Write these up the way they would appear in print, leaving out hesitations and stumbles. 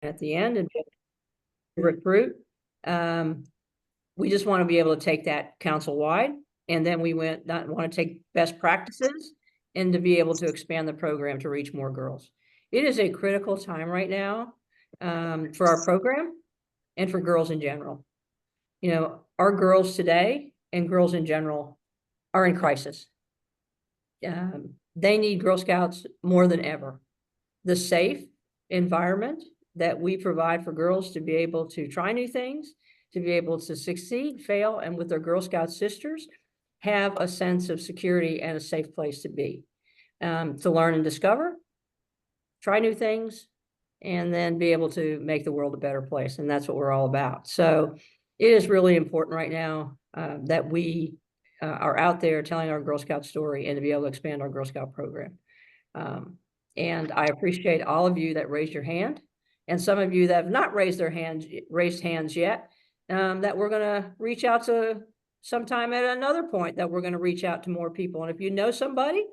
at the end and recruit. We just want to be able to take that council-wide, and then we want to take best practices and to be able to expand the program to reach more girls. It is a critical time right now for our program and for girls in general. You know, our girls today and girls in general are in crisis. They need Girl Scouts more than ever. The safe environment that we provide for girls to be able to try new things, to be able to succeed, fail, and with their Girl Scout sisters, have a sense of security and a safe place to be, to learn and discover, try new things, and then be able to make the world a better place. And that's what we're all about. So it is really important right now that we are out there telling our Girl Scout story and to be able to expand our Girl Scout program. And I appreciate all of you that raised your hand, and some of you that have not raised hands yet, that we're going to reach out to sometime at another point, that we're going to reach out to more people. And if you know somebody,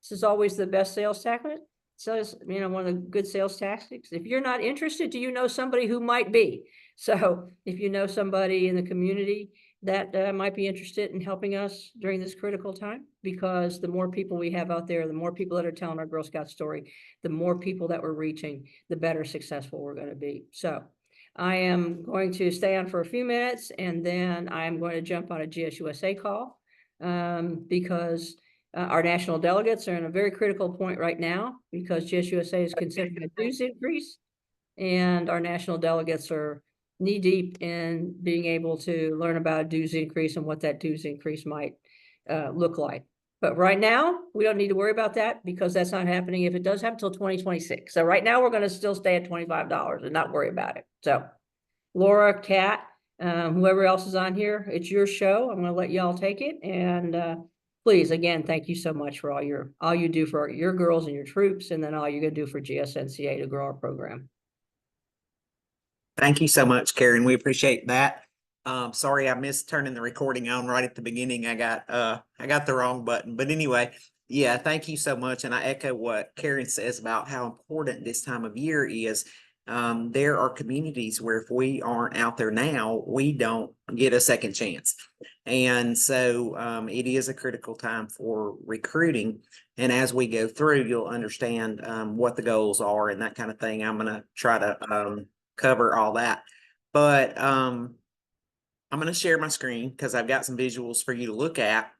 this is always the best sales tactic. So, you know, one of the good sales tactics. If you're not interested, do you know somebody who might be? So if you know somebody in the community that might be interested in helping us during this critical time, because the more people we have out there, the more people that are telling our Girl Scout story, the more people that we're reaching, the better successful we're going to be. So I am going to stay on for a few minutes, and then I'm going to jump on a GSUSA call because our national delegates are in a very critical point right now, because GSUSA is considering a dues increase, and our national delegates are knee deep in being able to learn about a dues increase and what that dues increase might look like. But right now, we don't need to worry about that, because that's not happening. If it does happen until 2026. So right now, we're going to still stay at $25 and not worry about it. So Laura, Kat, whoever else is on here, it's your show. I'm going to let y'all take it. And please, again, thank you so much for all you do for your girls and your troops, and then all you're going to do for GSNCA to grow our program. Thank you so much, Karen. We appreciate that. Sorry, I missed turning the recording on right at the beginning. I got the wrong button, but anyway, yeah, thank you so much. And I echo what Karen says about how important this time of year is. There are communities where if we aren't out there now, we don't get a second chance. And so it is a critical time for recruiting. And as we go through, you'll understand what the goals are and that kind of thing. I'm going to try to cover all that. But I'm going to share my screen because I've got some visuals for you to look at.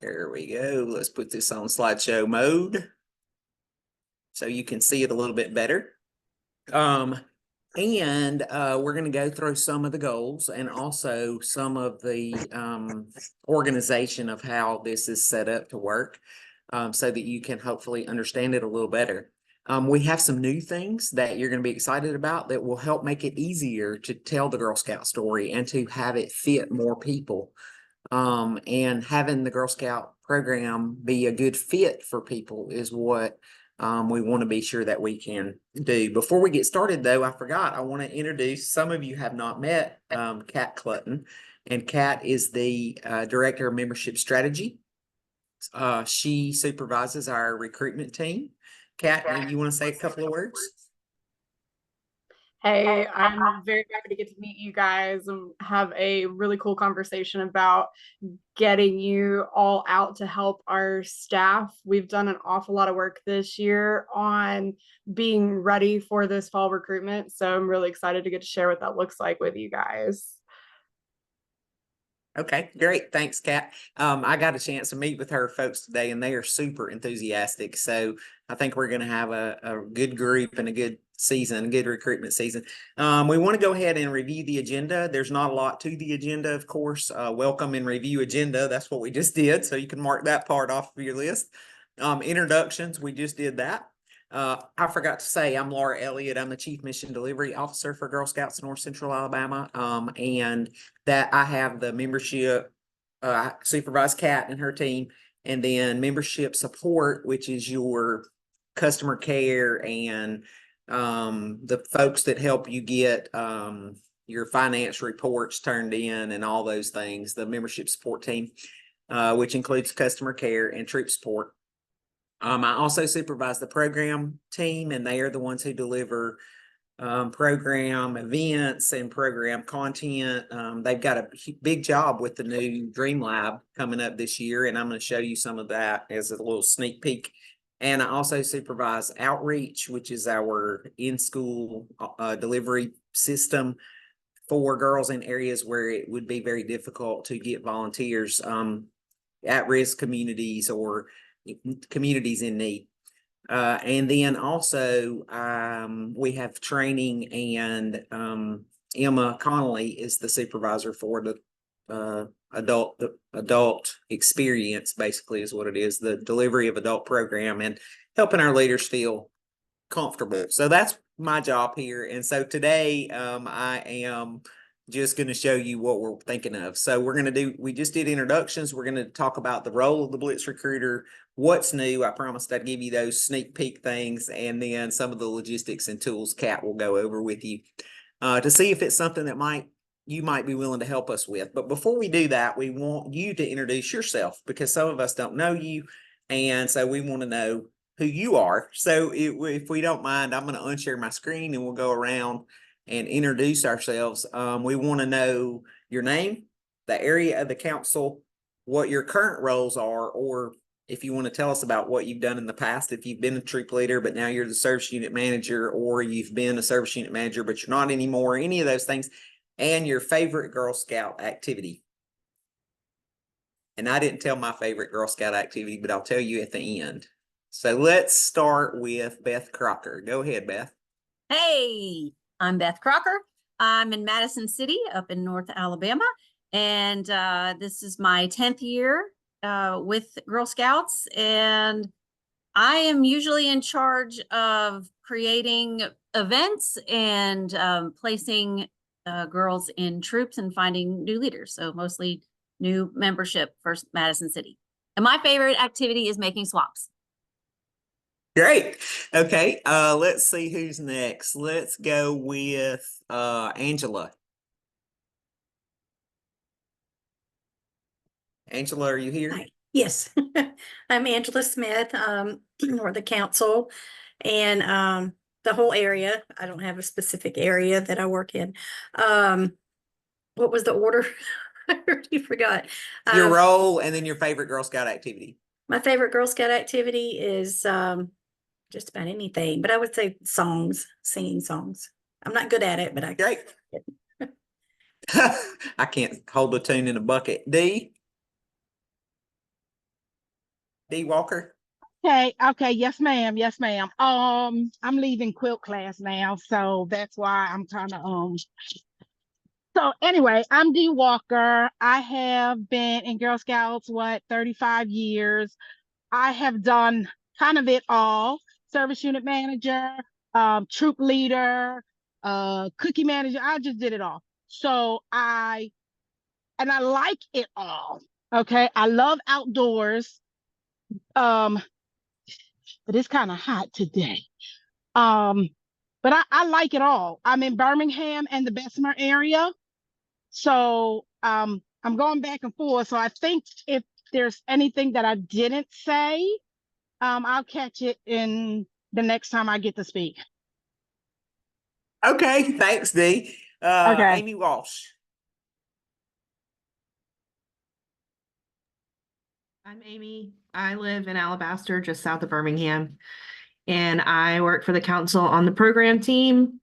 There we go. Let's put this on slideshow mode so you can see it a little bit better. And we're going to go through some of the goals and also some of the organization of how this is set up to work, so that you can hopefully understand it a little better. We have some new things that you're going to be excited about that will help make it easier to tell the Girl Scout story and to have it fit more people. And having the Girl Scout program be a good fit for people is what we want to be sure that we can do. Before we get started, though, I forgot, I want to introduce, some of you have not met Kat Clutton, and Kat is the Director of Membership Strategy. She supervises our recruitment team. Kat, you want to say a couple of words? Hey, I'm very happy to get to meet you guys and have a really cool conversation about getting you all out to help our staff. We've done an awful lot of work this year on being ready for this fall recruitment. So I'm really excited to get to share what that looks like with you guys. Okay, great. Thanks, Kat. I got a chance to meet with her folks today, and they are super enthusiastic. So I think we're going to have a good group and a good season, a good recruitment season. We want to go ahead and review the agenda. There's not a lot to the agenda, of course. Welcome and review agenda. That's what we just did. So you can mark that part off of your list. Introductions, we just did that. I forgot to say, I'm Laura Elliott. I'm the Chief Mission Delivery Officer for Girl Scouts North Central Alabama. And that I have the membership, supervise Kat and her team, and then membership support, which is your customer care and the folks that help you get your finance reports turned in and all those things, the membership support team, which includes customer care and troop support. I also supervise the program team, and they are the ones who deliver program events and program content. They've got a big job with the new Dream Lab coming up this year, and I'm going to show you some of that as a little sneak peek. And I also supervise Outreach, which is our in-school delivery system for girls in areas where it would be very difficult to get volunteers, at-risk communities or communities in need. And then also we have training, and Emma Connolly is the supervisor for the adult experience, basically is what it is, the delivery of adult program and helping our leaders feel comfortable. So that's my job here. And so today I am just going to show you what we're thinking of. So we just did introductions. We're going to talk about the role of the Blitz recruiter, what's new. I promised I'd give you those sneak peek things, and then some of the logistics and tools Kat will go over with you to see if it's something that you might be willing to help us with. But before we do that, we want you to introduce yourself, because some of us don't know you, and so we want to know who you are. So if we don't mind, I'm going to unshare my screen and we'll go around and introduce ourselves. We want to know your name, the area of the council, what your current roles are, or if you want to tell us about what you've done in the past, if you've been a troop leader, but now you're the service unit manager, or you've been a service unit manager, but you're not anymore, any of those things, and your favorite Girl Scout activity. And I didn't tell my favorite Girl Scout activity, but I'll tell you at the end. So let's start with Beth Crocker. Go ahead, Beth. Hey, I'm Beth Crocker. I'm in Madison City up in North Alabama. And this is my 10th year with Girl Scouts. And I am usually in charge of creating events and placing girls in troops and finding new leaders. So mostly new membership for Madison City. And my favorite activity is making swaps. Great. Okay. Let's see who's next. Let's go with Angela. Angela, are you here? Hi. Yes, I'm Angela Smith, or the council, and the whole area. I don't have a specific area that I work in. What was the order? I already forgot. Your role, and then your favorite Girl Scout activity. My favorite Girl Scout activity is just about anything, but I would say songs, singing songs. I'm not good at it, but I Great. I can't hold a tune in a bucket. D Walker. Okay, yes, ma'am. Yes, ma'am. I'm leaving quilt class now, so that's why I'm kind of so anyway, I'm D Walker. I have been in Girl Scouts 35 years. I have done kind of it all: service unit manager, troop leader, cookie manager. I just did it all. So I like it all. Okay, I love outdoors. But it's kind of hot today. But I like it all. I'm in Birmingham and the Bessemer area. So I'm going back and forth. So I think if there's anything that I didn't say, I'll catch it in the next time I get to speak. Okay, thanks, D. Okay. Amy Walsh. I'm Amy. I live in Alabaster, just south of Birmingham, and I work for the council on the program team.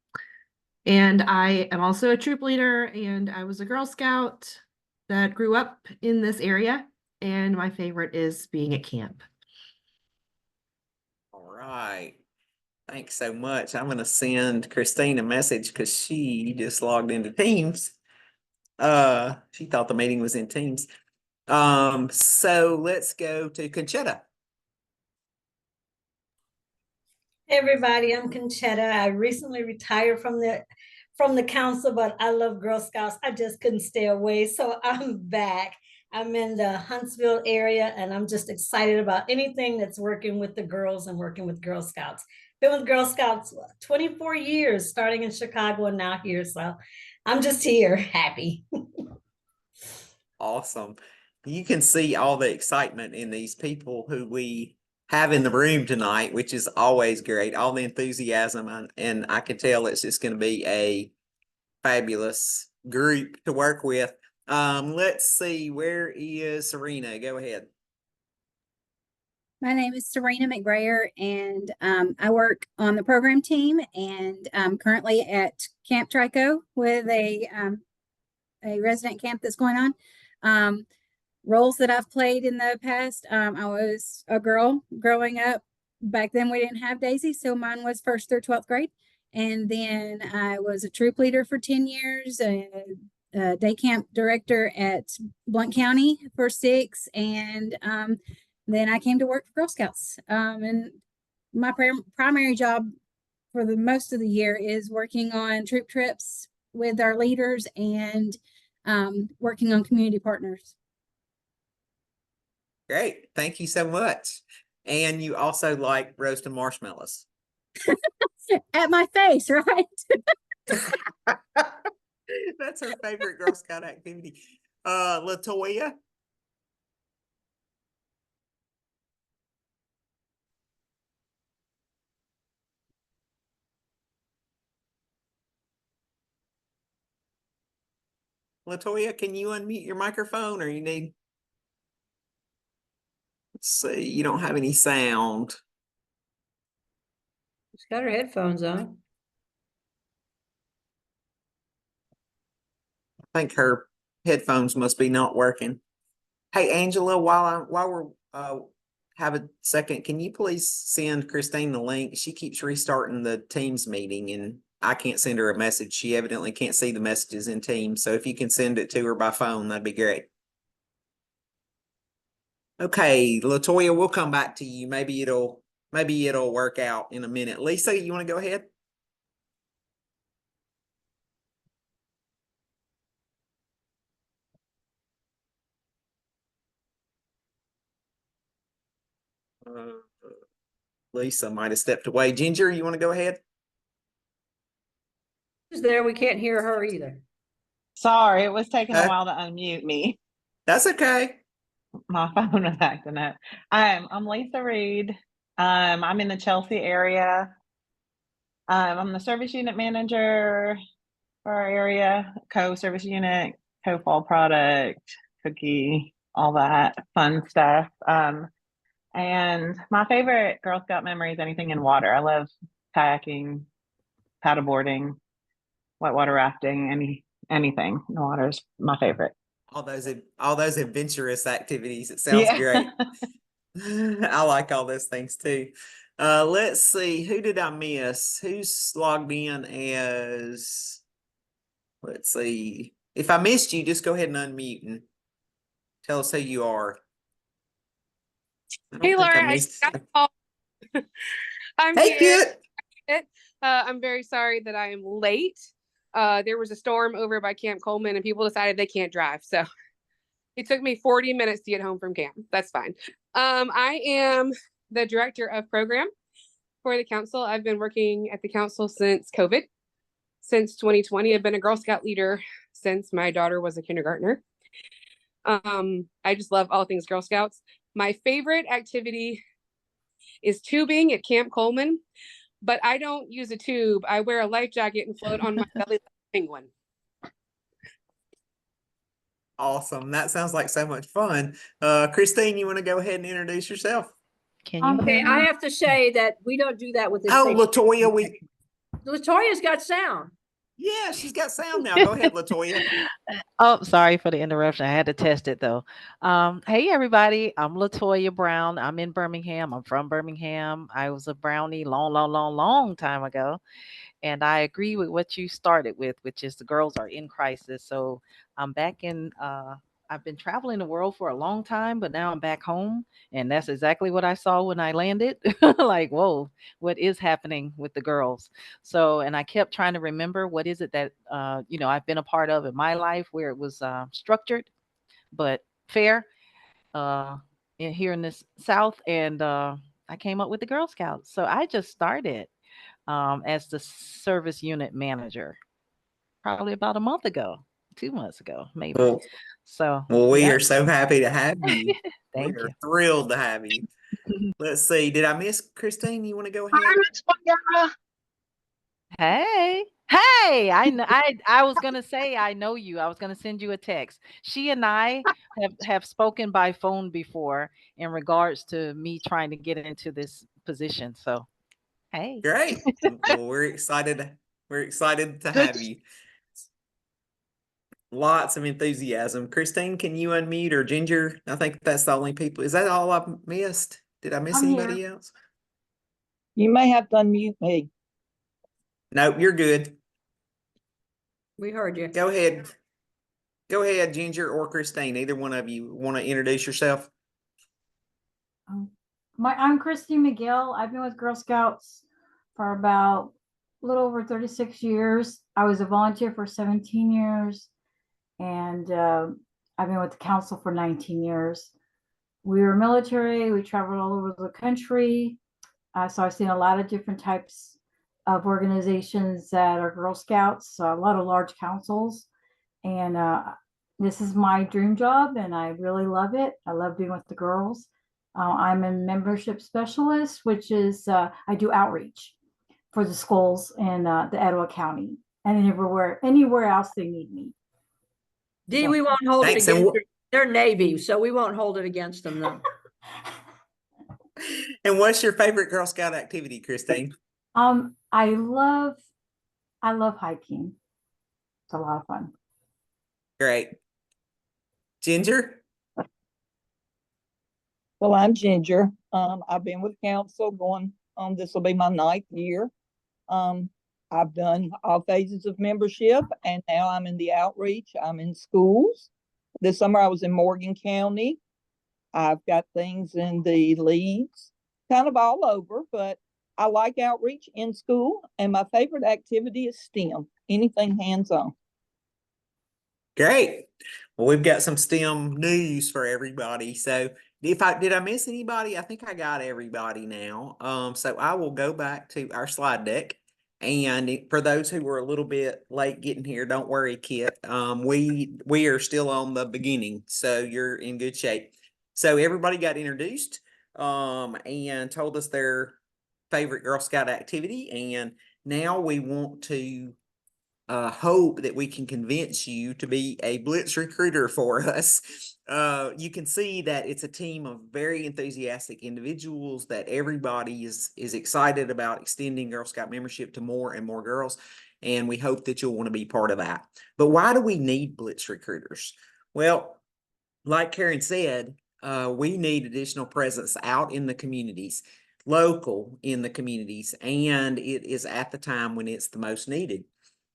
And I am also a troop leader, and I was a Girl Scout that grew up in this area, and my favorite is being at camp. All right. Thanks so much. I'm going to send Christine a message because she just logged into Teams. She thought the meeting was in Teams. So let's go to Conchetta. Hey everybody, I'm Conchetta. I recently retired from the council, but I love Girl Scouts. I just couldn't stay away, so I'm back. I'm in the Huntsville area, and I'm just excited about anything that's working with the girls and working with Girl Scouts. Been with Girl Scouts 24 years, starting in Chicago and now here, so I'm just here, happy. Awesome. You can see all the excitement in these people who we have in the room tonight, which is always great. All the enthusiasm, and I can tell it's just going to be a fabulous group to work with. Let's see, where is Serena? Go ahead. My name is Serena McBrayer, and I work on the program team, and I'm currently at Camp Trico with a resident camp that's going on. Roles that I've played in the past, I was a girl growing up. Back then, we didn't have Daisy, so mine was 1st through 12th grade. And then I was a troop leader for 10 years, a day camp director at Blount County for 6, and then I came to work for Girl Scouts. And my primary job for the most of the year is working on troop trips with our leaders and working on community partners. Great. Thank you so much. And you also like roasting marshmallows. At my face, right? That's her favorite Girl Scout activity. LaToya? LaToya, can you unmute your microphone, or you need? Let's see, you don't have any sound. She's got her headphones on. I think her headphones must be not working. Hey, Angela, while we're have a second, can you please send Christine the link? She keeps restarting the Teams meeting, and I can't send her a message. She evidently can't see the messages in Teams. So if you can send it to her by phone, that'd be great. Okay, LaToya, we'll come back to you. Maybe it'll work out in a minute. Lisa, you want to go ahead? Lisa might have stepped away. Ginger, you want to go ahead? She's there. We can't hear her either. Sorry, it was taking a while to unmute me. That's okay. My phone was acting up. I'm Lisa Reed. I'm in the Chelsea area. I'm the service unit manager for our area, co-service unit, co-fall product, cookie, all that fun stuff. And my favorite Girl Scout memory is anything in water. I love kayaking, paddleboarding, whitewater rafting, anything in the water is my favorite. All those adventurous activities. It sounds great. I like all those things too. Let's see, who did I miss? Who's logged in as? Let's see. If I missed you, just go ahead and unmute and tell us who you are. Hey, Laura. I'm hey, here. Kit. I'm very sorry that I am late. There was a storm over by Camp Coleman and people decided they can't drive. So it took me 40 minutes to get home from camp. That's fine. I am the director of program for the council. I've been working at the council since COVID, since 2020. I've been a Girl Scout leader since my daughter was a kindergartner. I just love all things Girl Scouts. My favorite activity is tubing at Camp Coleman, but I don't use a tube. I wear a life jacket and float on my belly like a penguin. Awesome. That sounds like so much fun. Christine, you want to go ahead and introduce yourself? Can you? Okay, I have to say that we don't do that with this. Oh, LaToya, LaToya's got sound. Yeah, she's got sound now. Go ahead, LaToya. Oh, sorry for the interruption. I had to test it though. Hey everybody, I'm LaToya Brown. I'm in Birmingham. I'm from Birmingham. I was a Brownie long time ago. And I agree with what you started with, which is the girls are in crisis. So I'm back in, I've been traveling the world for a long time, but now I'm back home. And that's exactly what I saw when I landed. Like, whoa, what is happening with the girls? So, and I kept trying to remember what is it that, I've been a part of in my life where it was structured, but fair here in this South. And I came up with the Girl Scouts. So I just started as the service unit manager probably about a month ago. 2 months ago, maybe. Well, So we yeah. are so happy to have you. We Thank are you. thrilled to have you. Let's see. Did I miss Christine? You want to go ahead? Hi, Latoya. Hey, hey! I was gonna say I know you. I was gonna send you a text. She and I have spoken by phone before in regards to me trying to get into this position. So, hey, Great. Well, we're excited. We're excited to good. have you. Lots of enthusiasm. Christine, can you unmute, or Ginger? I think that's the only people. Is that all I've missed? Did I miss I'm anybody else? You may have to unmute me. Nope, you're good. We heard you. Go ahead. Go ahead, Ginger or Christine. Either one of you want to introduce yourself? I'm Christine McGill. I've been with Girl Scouts for about a little over 36 years. I was a volunteer for 17 years, and I've been with the council for 19 years. We were military. We traveled all over the country. So I've seen a lot of different types of organizations that are Girl Scouts, so a lot of large councils. And this is my dream job, and I really love it. I love being with the girls. I'm a membership specialist, which is I do outreach for the schools in the Etowah County and anywhere else they need me. Dee, So- we won't hold Thanks, it and against them. They're Navy, so we won't hold it against them though. And what's your favorite Girl Scout activity, Christine? I love hiking. It's a lot of fun. Great. Ginger? Well, I'm Ginger. I've been with council going on, this will be my 9th year. I've done all phases of membership, and now I'm in the outreach. I'm in schools. This summer I was in Morgan County. I've got things in the leagues, kind of all over, but I like outreach in school, and my favorite activity is STEM, anything hands-on. Great. Well, we've got some STEM news for everybody. So did I miss anybody? I think I got everybody now. So I will go back to our slide deck. And for those who were a little bit late getting here, don't worry, Kit. We are still on the beginning, so you're in good shape. So everybody got introduced and told us their favorite Girl Scout activity. And now we want to hope that we can convince you to be a Blitz recruiter for us. You can see that it's a team of very enthusiastic individuals, that everybody is excited about extending Girl Scout membership to more and more girls. And we hope that you'll want to be part of that. But why do we need Blitz recruiters? Well, like Karen said, we need additional presence out in the communities, local in the communities, and it is at the time when it's the most needed.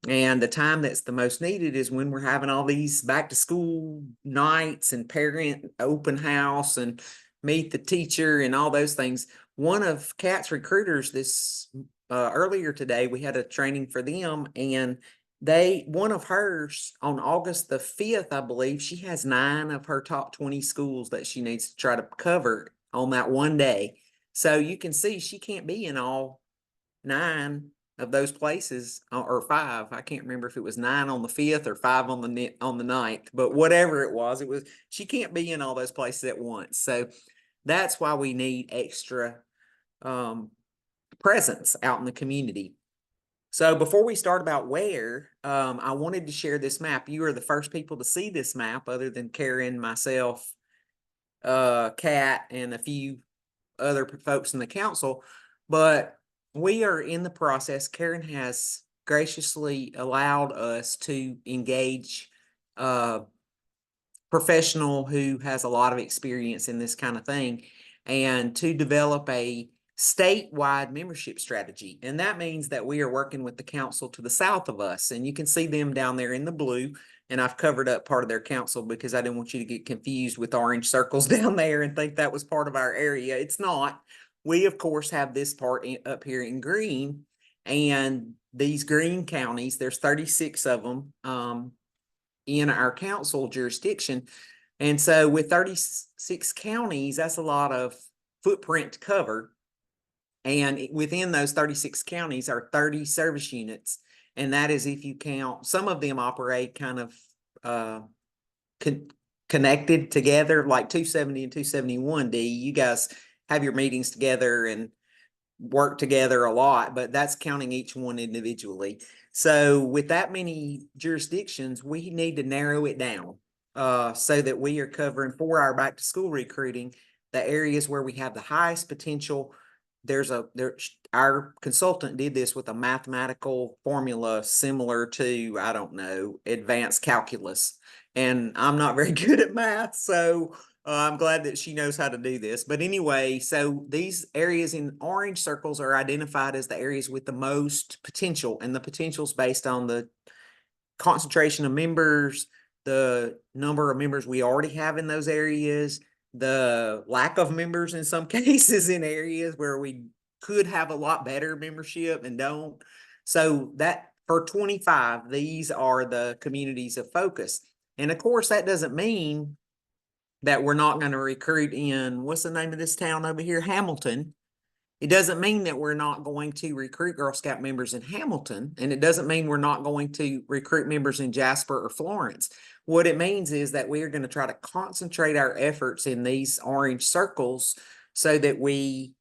And the time that's the most needed is when we're having all these back to school nights and parent open house and meet the teacher and all those things. One of Kat's recruiters this earlier today, we had a training for them, and one of hers on August the 5th, I believe, she has 9 of her top 20 schools that she needs to try to cover on that one day. So you can see she can't be in all 9 of those places, or 5. I can't remember if it was 9 on the 5th or 5 on the 9th, but whatever it was, she can't be in all those places at once. So that's why we need extra presence out in the community. So before we start about where, I wanted to share this map. You are the first people to see this map, other than Karen, myself, Kat, and a few other folks in the council, but we are in the process. Karen has graciously allowed us to engage a professional who has a lot of experience in this kind of thing, and to develop a statewide membership strategy. And that means that we are working with the council to the south of us, and you can see them down there in the blue. And I've covered up part of their council because I didn't want you to get confused with orange circles down there and think that was part of our area. It's not. We, of course, have this part up here in green, and these green counties, there's 36 of them in our council jurisdiction. And so with 36 counties, that's a lot of footprint to cover. And within those 36 counties are 30 service units. And that is if you count, some of them operate kind of connected together, like 270 and 271D. You guys have your meetings together and work together a lot, but that's counting each one individually. So with that many jurisdictions, we need to narrow it down so that we are covering for our back to school recruiting the areas where we have the highest potential. Our consultant did this with a mathematical formula similar to, I don't know, advanced calculus. And I'm not very good at math, so I'm glad that she knows how to do this. But anyway, so these areas in orange circles are identified as the areas with the most potential, and the potential is based on the concentration of members, the number of members we already have in those areas, the lack of members in some cases in areas where we could have a lot better membership and don't. So that for 25, these are the communities of focus. And of course, that doesn't mean that we're not going to recruit in, what's the name of this town over here? Hamilton. It doesn't mean that we're not going to recruit Girl Scout members in Hamilton, and it doesn't mean we're not going to recruit members in Jasper or Florence. What it means is that we are going to try to concentrate our efforts in these orange circles so that we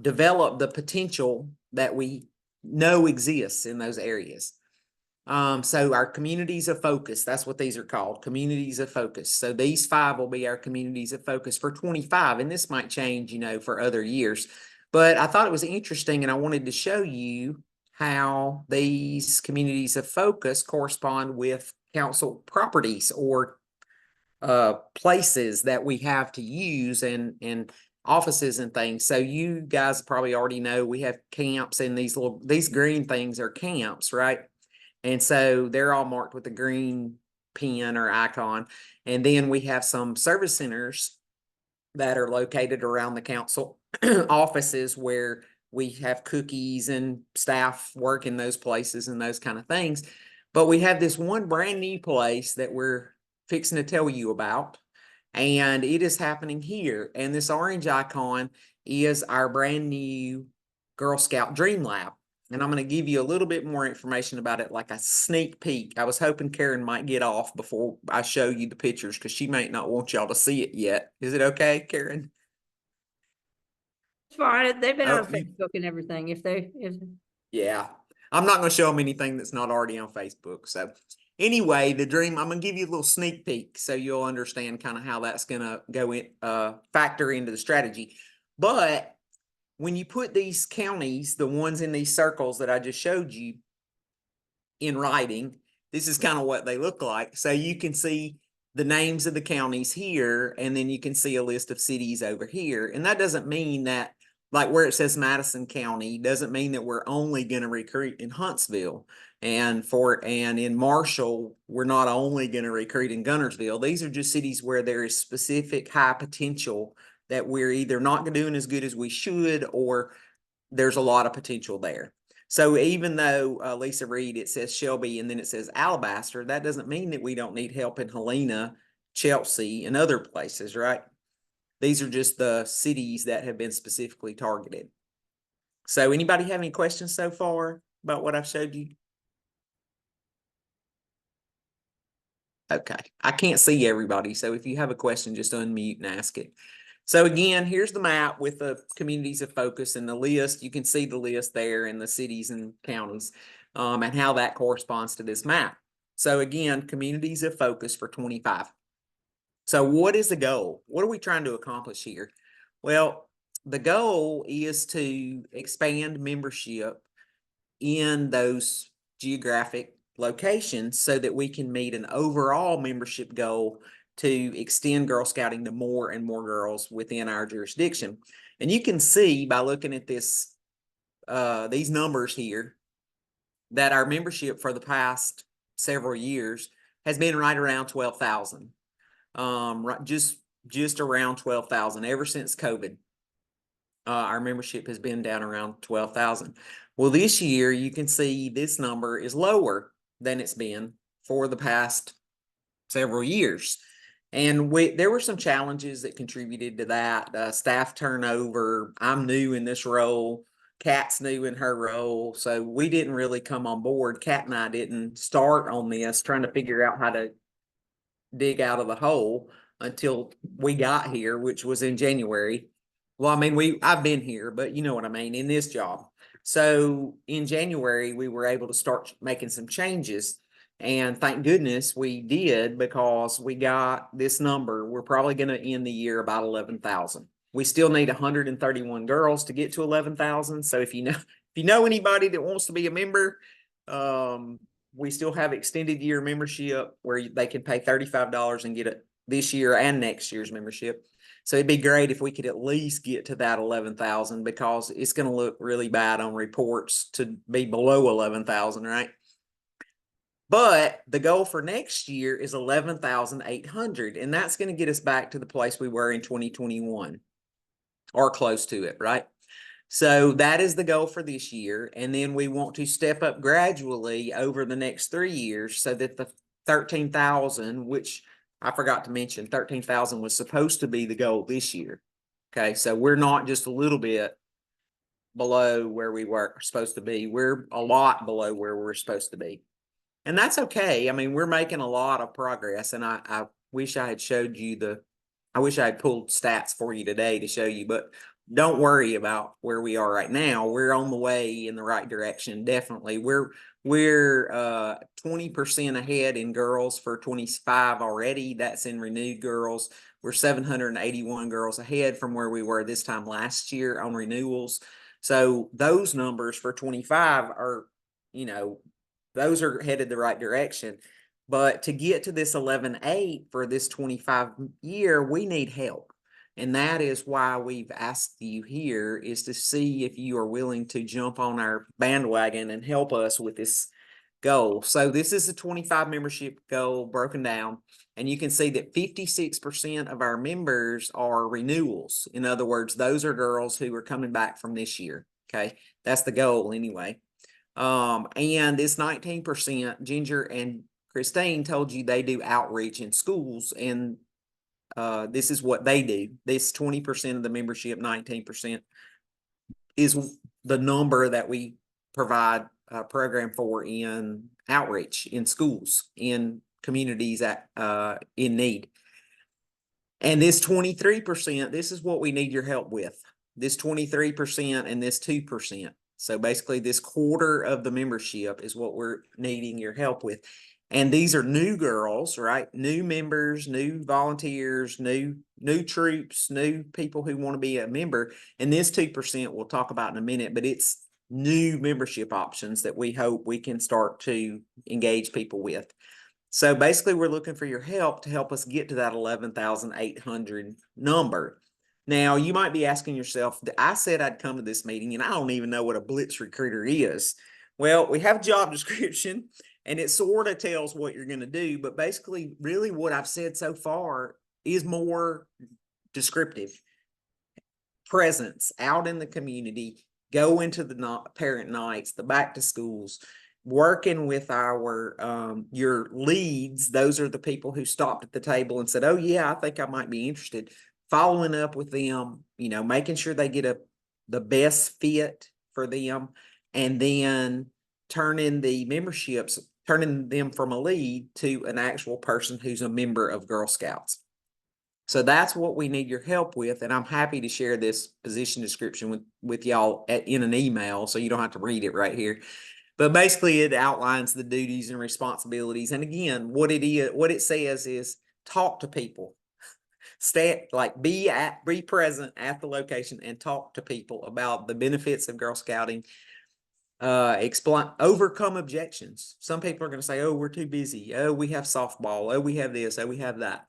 develop the potential that we know exists in those areas. So our communities of focus, that's what these are called, communities of focus. So these 5 will be our communities of focus for 25, and this might change, for other years. But I thought it was interesting, and I wanted to show you how these communities of focus correspond with council properties or places that we have to use and offices and things. So you guys probably already know we have camps, and these green things are camps, right? And so they're all marked with a green pin or icon. And then we have some service centers that are located around the council offices where we have cookies and staff work in those places and those kind of things. But we have this one brand new place that we're fixing to tell you about. And it is happening here. And this orange icon is our brand new Girl Scout Dream Lab. And I'm going to give you a little bit more information about it, like a sneak peek. I was hoping Karen might get off before I show you the pictures because she might not want y'all to see it yet. Is it okay, Karen? It's fine. They've been Oh, on Facebook and everything. Yeah. I'm not going to show them anything that's not already on Facebook. So anyway, I'm going to give you a little sneak peek so you'll understand kind of how that's going to go in, factor into the strategy. But when you put these counties, the ones in these circles that I just showed you in writing, this is kind of what they look like. So you can see the names of the counties here, and then you can see a list of cities over here. And that doesn't mean that, like where it says Madison County, doesn't mean that we're only going to recruit in Huntsville. And in Marshall, we're not only going to recruit in Gunnersville. These are just cities where there is specific high potential that we're either not doing as good as we should, or there's a lot of potential there. So even though Lisa Reed, it says Shelby, and then it says Alabaster, that doesn't mean that we don't need help in Helena, Chelsea, and other places, right? These are just the cities that have been specifically targeted. So anybody have any questions so far about what I've showed you? Okay, I can't see everybody, so if you have a question, just unmute and ask it. So again, here's the map with the communities of focus and the list. You can see the list there in the cities and counties and how that corresponds to this map. So again, communities of focus for 25. So what is the goal? What are we trying to accomplish here? Well, the goal is to expand membership in those geographic locations so that we can meet an overall membership goal to extend Girl Scouting to more and more girls within our jurisdiction. And you can see by looking at this, these numbers here, that our membership for the past several years has been right around 12,000. Just around 12,000 ever since COVID. Our membership has been down around 12,000. Well, this year you can see this number is lower than it's been for the past several years. And there were some challenges that contributed to that. Staff turnover. I'm new in this role. Kat's new in her role, so we didn't really come on board. Kat and I didn't start on this trying to figure out how to dig out of the hole until we got here, which was in January. Well, I mean, I've been here, but you know what I mean, in this job. So in January, we were able to start making some changes. And thank goodness we did, because we got this number. We're probably going to end the year about 11,000. We still need 131 girls to get to 11,000. So if you know anybody that wants to be a member, we still have extended year membership where they can pay $35 and get it this year and next year's membership. So it'd be great if we could at least get to that 11,000, because it's going to look really bad on reports to be below 11,000, right? But the goal for next year is 11,800, and that's going to get us back to the place we were in 2021 or close to it, right? So that is the goal for this year. And then we want to step up gradually over the next 3 years so that the 13,000, which I forgot to mention, 13,000 was supposed to be the goal this year. Okay, so we're not just a little bit below where we were supposed to be. We're a lot below where we're supposed to be. And that's okay. I mean, we're making a lot of progress, and I wish I had showed you I wish I had pulled stats for you today to show you, but don't worry about where we are right now. We're on the way in the right direction. Definitely. We're 20% ahead in girls for 25 already. That's in renewed girls. We're 781 girls ahead from where we were this time last year on renewals. So those numbers for 25 are, those are headed the right direction. But to get to this 11.8 for this 25 year, we need help. And that is why we've asked you here, is to see if you are willing to jump on our bandwagon and help us with this goal. So this is a 25 membership goal broken down. And you can see that 56% of our members are renewals. In other words, those are girls who are coming back from this year. Okay. That's the goal anyway. And this 19%, Ginger and Christine told you they do outreach in schools, and this is what they do. This 20% of the membership, 19%, is the number that we provide a program for in outreach in schools, in communities that in need. And this 23%, this is what we need your help with. This 23% and this 2%. So basically this quarter of the membership is what we're needing your help with. And these are new girls, right? New members, new volunteers, new troops, new people who want to be a member. And this 2% we'll talk about in a minute, but it's new membership options that we hope we can start to engage people with. So basically we're looking for your help to help us get to that 11,800 number. Now, you might be asking yourself, I said I'd come to this meeting and I don't even know what a Blitz recruiter is. Well, we have a job description and it sort of tells what you're going to do, but basically really what I've said so far is more descriptive. Presence out in the community, go into the parent nights, the back to schools, working with your leads. Those are the people who stopped at the table and said, oh yeah, I think I might be interested. Following up with them, making sure they get the best fit for them, and then turning them from a lead to an actual person who's a member of Girl Scouts. So that's what we need your help with. And I'm happy to share this position description with y'all in an email, so you don't have to read it right here. But basically it outlines the duties and responsibilities. And again, what it says is talk to people. Be present at the location and talk to people about the benefits of Girl Scouting. Overcome objections. Some people are going to say, oh, we're too busy. Oh, we have softball. Oh, we have this. Oh, we have that.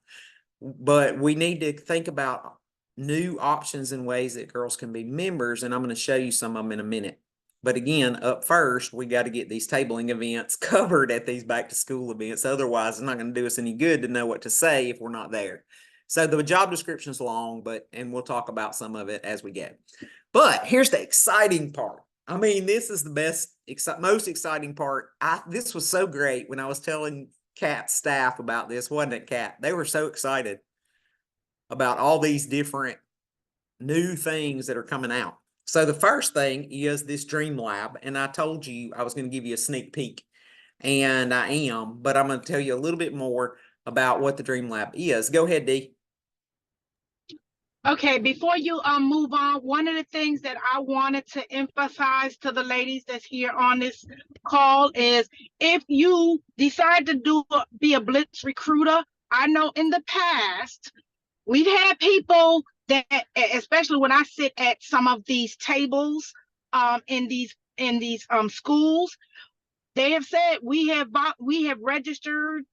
But we need to think about new options and ways that girls can be members. And I'm going to show you some of them in a minute. But again, up first, we got to get these tabling events covered at these back to school events. Otherwise, it's not going to do us any good to know what to say if we're not there. So the job description is long, and we'll talk about some of it as we get. But here's the exciting part. I mean, this is the most exciting part. This was so great when I was telling Kat's staff about this, wasn't it, Kat? They were so excited about all these different new things that are coming out. So the first thing is this Dream Lab, and I told you I was going to give you a sneak peek, and I am, but I'm going to tell you a little bit more about what the Dream Lab is. Go ahead, Dee. Okay, before you move on, one of the things that I wanted to emphasize to the ladies that's here on this call is if you decide to be a Blitz recruiter, I know in the past we've had people that, especially when I sit at some of these tables in these schools, they have said we have registered,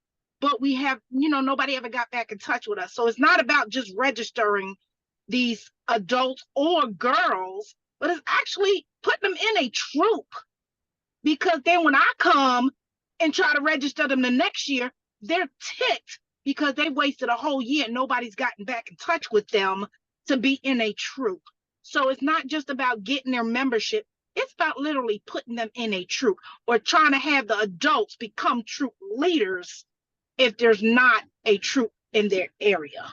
but we have, nobody ever got back in touch with us. So it's not about just registering these adults or girls, but it's actually putting them in a troop. Because then when I come and try to register them the next year, they're ticked because they wasted a whole year and nobody's gotten back in touch with them to be in a troop. So it's not just about getting their membership. It's about literally putting them in a troop or trying to have the adults become troop leaders if there's not a troop in their area.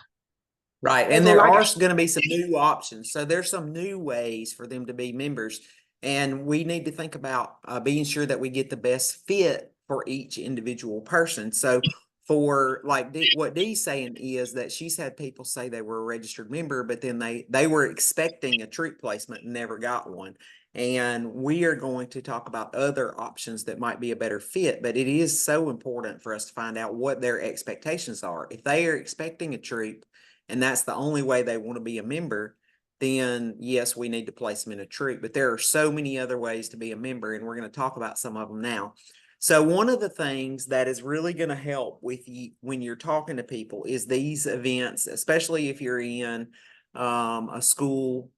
Right. And there are going to be some new options. So there's some new ways for them to be members. And we need to think about being sure that we get the best fit for each individual person. So for like what Dee's saying is that she's had people say they were a registered member, but then they were expecting a troop placement and never got one. And we are going to talk about other options that might be a better fit, but it is so important for us to find out what their expectations are. If they are expecting a troop, and that's the only way they want to be a member, then yes, we need to place them in a troop. But there are so many other ways to be a member, and we're going to talk about some of them now. So one of the things that is really going to help with you when you're talking to people is these events, especially if you're in a school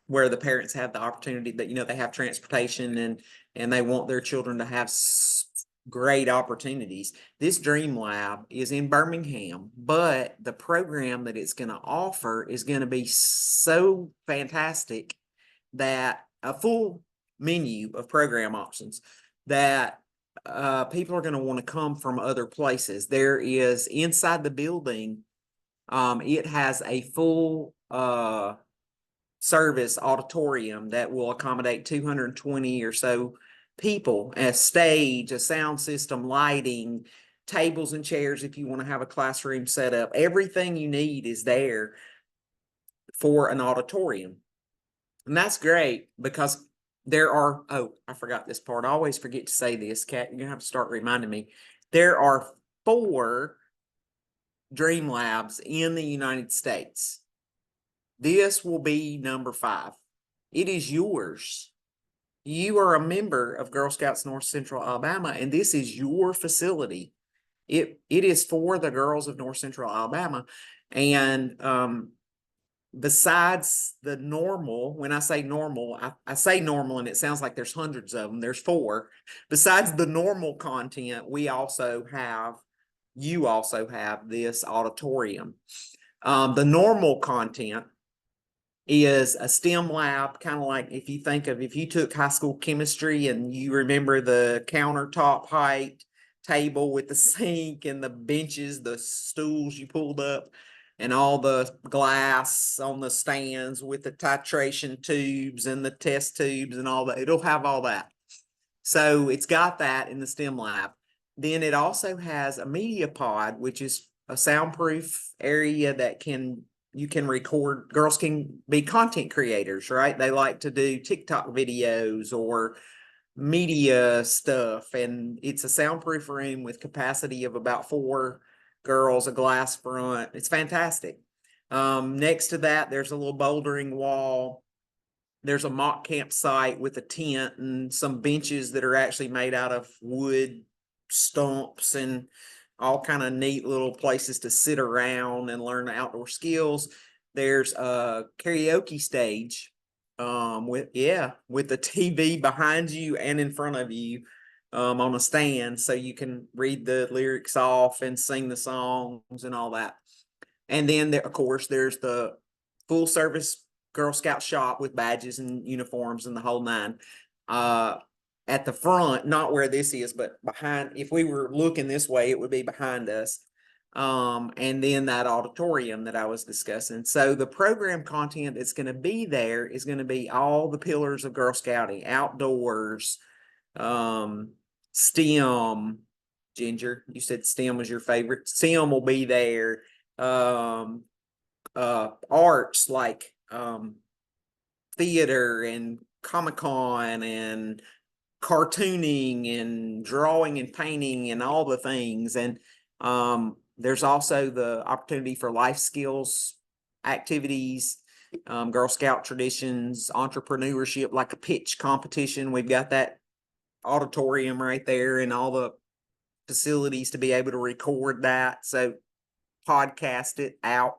where the parents have the opportunity that, they have transportation and they want their children to have great opportunities. This Dream Lab is in Birmingham, but the program that it's going to offer is going to be so fantastic that a full menu of program options that people are going to want to come from other places. There is inside the building, it has a full service auditorium that will accommodate 220 or so people, a stage, a sound system, lighting, tables and chairs if you want to have a classroom set up. Everything you need is there for an auditorium. And that's great because there are, I forgot this part. I always forget to say this, Kat. You're going to have to start reminding me. There are 4 Dream Labs in the United States. This will be number 5. It is yours. You are a member of Girl Scouts North Central Alabama, and this is your facility. It is for the girls of North Central Alabama. And besides the normal, when I say normal, I say normal and it sounds like there's hundreds of them. There's 4. Besides the normal content, you also have this auditorium. The normal content is a STEM lab, kind of like if you took high school chemistry and you remember the countertop height table with the sink and the benches, the stools you pulled up, and all the glass on the stands with the titration tubes and the test tubes and all that. It'll have all that. So it's got that in the STEM lab. Then it also has a media pod, which is a soundproof area that you can record. Girls can be content creators, right? They like to do TikTok videos or media stuff. And it's a soundproof room with capacity of about 4 girls, a glass front. It's fantastic. Next to that, there's a little bouldering wall. There's a mock campsite with a tent and some benches that are actually made out of wood stumps and all kind of neat little places to sit around and learn the outdoor skills. There's a karaoke stage with the TV behind you and in front of you on a stand, so you can read the lyrics off and sing the songs and all that. And then of course there's the full service Girl Scout shop with badges and uniforms and the whole 9. At the front, not where this is, but behind, if we were looking this way, it would be behind us. and then that auditorium that I was discussing. So the program content that's going to be there is going to be all the pillars of Girl Scouting, outdoors, STEM. Ginger, you said STEM was your favorite. STEM will be there. Arts like theater and Comic-Con and cartooning and drawing and painting and all the things. And there's also the opportunity for life skills activities, Girl Scout traditions, entrepreneurship, like a pitch competition. We've got that auditorium right there and all the facilities to be able to record that. So podcast it out.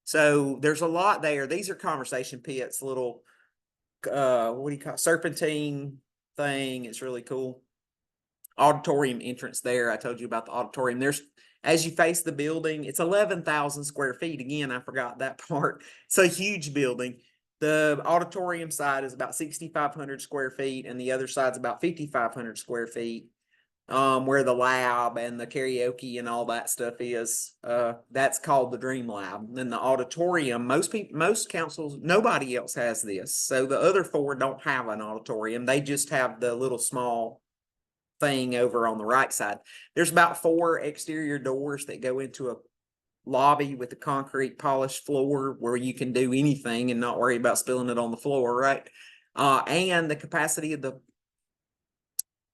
So there's a lot there. These are conversation pits, little, what do you call it? Serpentine thing. It's really cool. Auditorium entrance there. I told you about the auditorium. There's, as you face the building, it's 11,000 square feet. Again, I forgot that part. It's a huge building. The auditorium side is about 6,500 square feet, and the other side's about 5,500 square feet. Where the lab and the karaoke and all that stuff is, that's called the Dream Lab. And then the auditorium, most councils, nobody else has this. So the other four don't have an auditorium. They just have the little small thing over on the right side. There's about 4 exterior doors that go into a lobby with a concrete polished floor where you can do anything and not worry about spilling it on the floor, right? And the capacity of the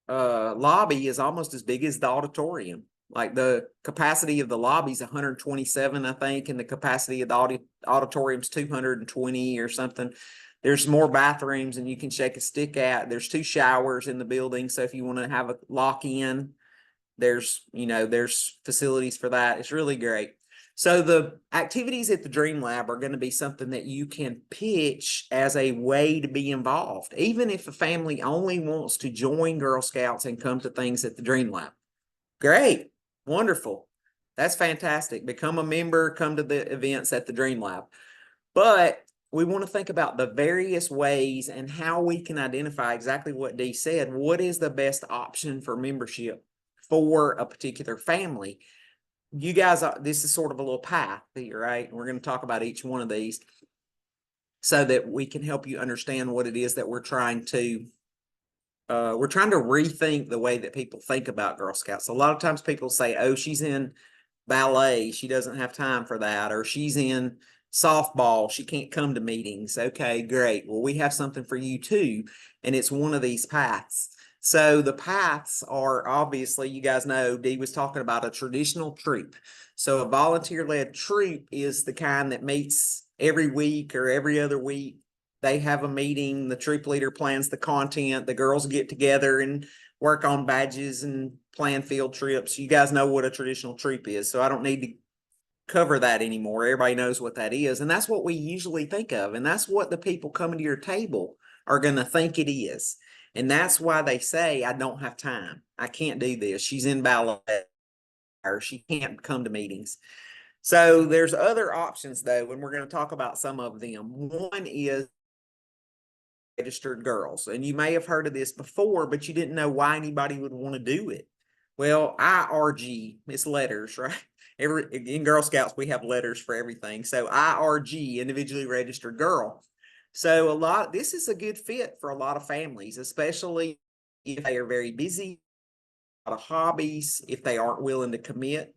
lobby is almost as big as the auditorium. Like the capacity of the lobby is 127, I think, and the capacity of the auditorium is 220 or something. There's more bathrooms and you can shake a stick at. There's 2 showers in the building, so if you want to have a lock-in, there's facilities for that. It's really great. So the activities at the Dream Lab are going to be something that you can pitch as a way to be involved, even if a family only wants to join Girl Scouts and come to things at the Dream Lab. Great. Wonderful. That's fantastic. Become a member, come to the events at the Dream Lab. But we want to think about the various ways and how we can identify exactly what Dee said. What is the best option for membership for a particular family? You guys, this is sort of a little path here, right? We're going to talk about each one of these so that we can help you understand what it is that we're trying to rethink the way that people think about Girl Scouts. A lot of times people say, oh, she's in ballet, she doesn't have time for that, or she's in softball, she can't come to meetings. Okay, great. Well, we have something for you too, and it's one of these paths. So the paths are, obviously, you guys know, Dee was talking about a traditional troop. So a volunteer-led troop is the kind that meets every week or every other week. They have a meeting, the troop leader plans the content, the girls get together and work on badges and plan field trips. You guys know what a traditional troop is, so I don't need to cover that anymore. Everybody knows what that is, and that's what we usually think of, and that's what the people coming to your table are going to think it is. And that's why they say, I don't have time. I can't do this. She's in ballet, or she can't come to meetings. So there's other options though, and we're going to talk about some of them. One is registered girls. And you may have heard of this before, but you didn't know why anybody would want to do it. Well, IRG, it's letters, right? In Girl Scouts, we have letters for everything. So IRG, individually registered girl. So this is a good fit for a lot of families, especially if they are very busy, a lot of hobbies, if they aren't willing to commit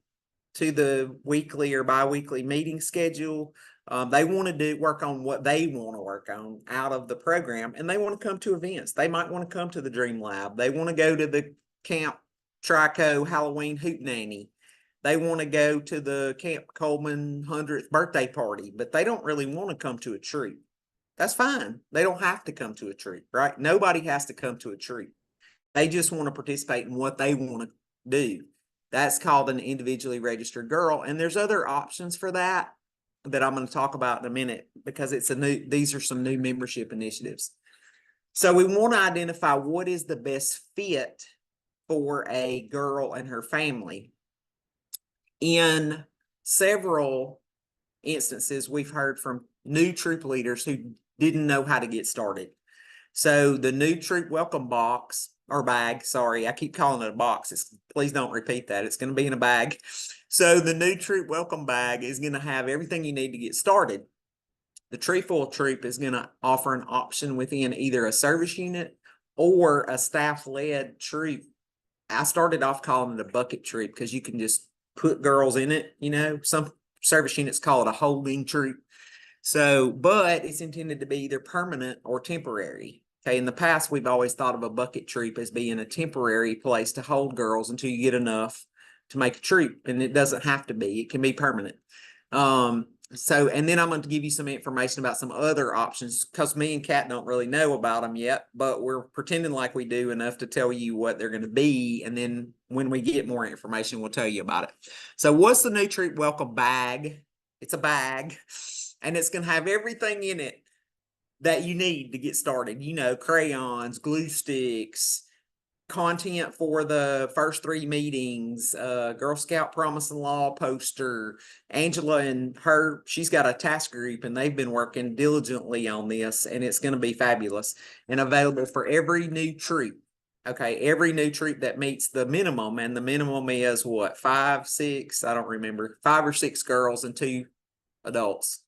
to the weekly or bi-weekly meeting schedule. They want to work on what they want to work on out of the program, and they want to come to events. They might want to come to the Dream Lab. They want to go to the Camp Trico Halloween Hootenanny. They want to go to the Camp Coleman 100th birthday party, but they don't really want to come to a troop. That's fine. They don't have to come to a troop, right? Nobody has to come to a troop. They just want to participate in what they want to do. That's called an individually registered girl. And there's other options for that I'm going to talk about in a minute, because these are some new membership initiatives. So we want to identify what is the best fit for a girl and her family. In several instances, we've heard from new troop leaders who didn't know how to get started. So the new troop welcome box or bag. Sorry, I keep calling it a box. Please don't repeat that. It's going to be in a bag. So the new troop welcome bag is going to have everything you need to get started. The trefoil troop is going to offer an option within either a service unit or a staff-led troop. I started off calling it a bucket troop because you can just put girls in it. Some service units call it a holding troop. So, but it's intended to be either permanent or temporary. Okay, in the past, we've always thought of a bucket troop as being a temporary place to hold girls until you get enough to make a troop, and it doesn't have to be. It can be permanent. And then I'm going to give you some information about some other options because me and Kat don't really know about them yet, but we're pretending like we do enough to tell you what they're going to be. And then when we get more information, we'll tell you about it. So what's the new troop welcome bag? It's a bag, and it's going to have everything in it that you need to get started. Crayons, glue sticks, content for the first 3 meetings, Girl Scout Promise and Law poster. Angela and she's got a task group and they've been working diligently on this, and it's going to be fabulous and available for every new troop. Okay, every new troop that meets the minimum, and the minimum is what, 5, 6, I don't remember, 5 or 6 girls and 2 adults.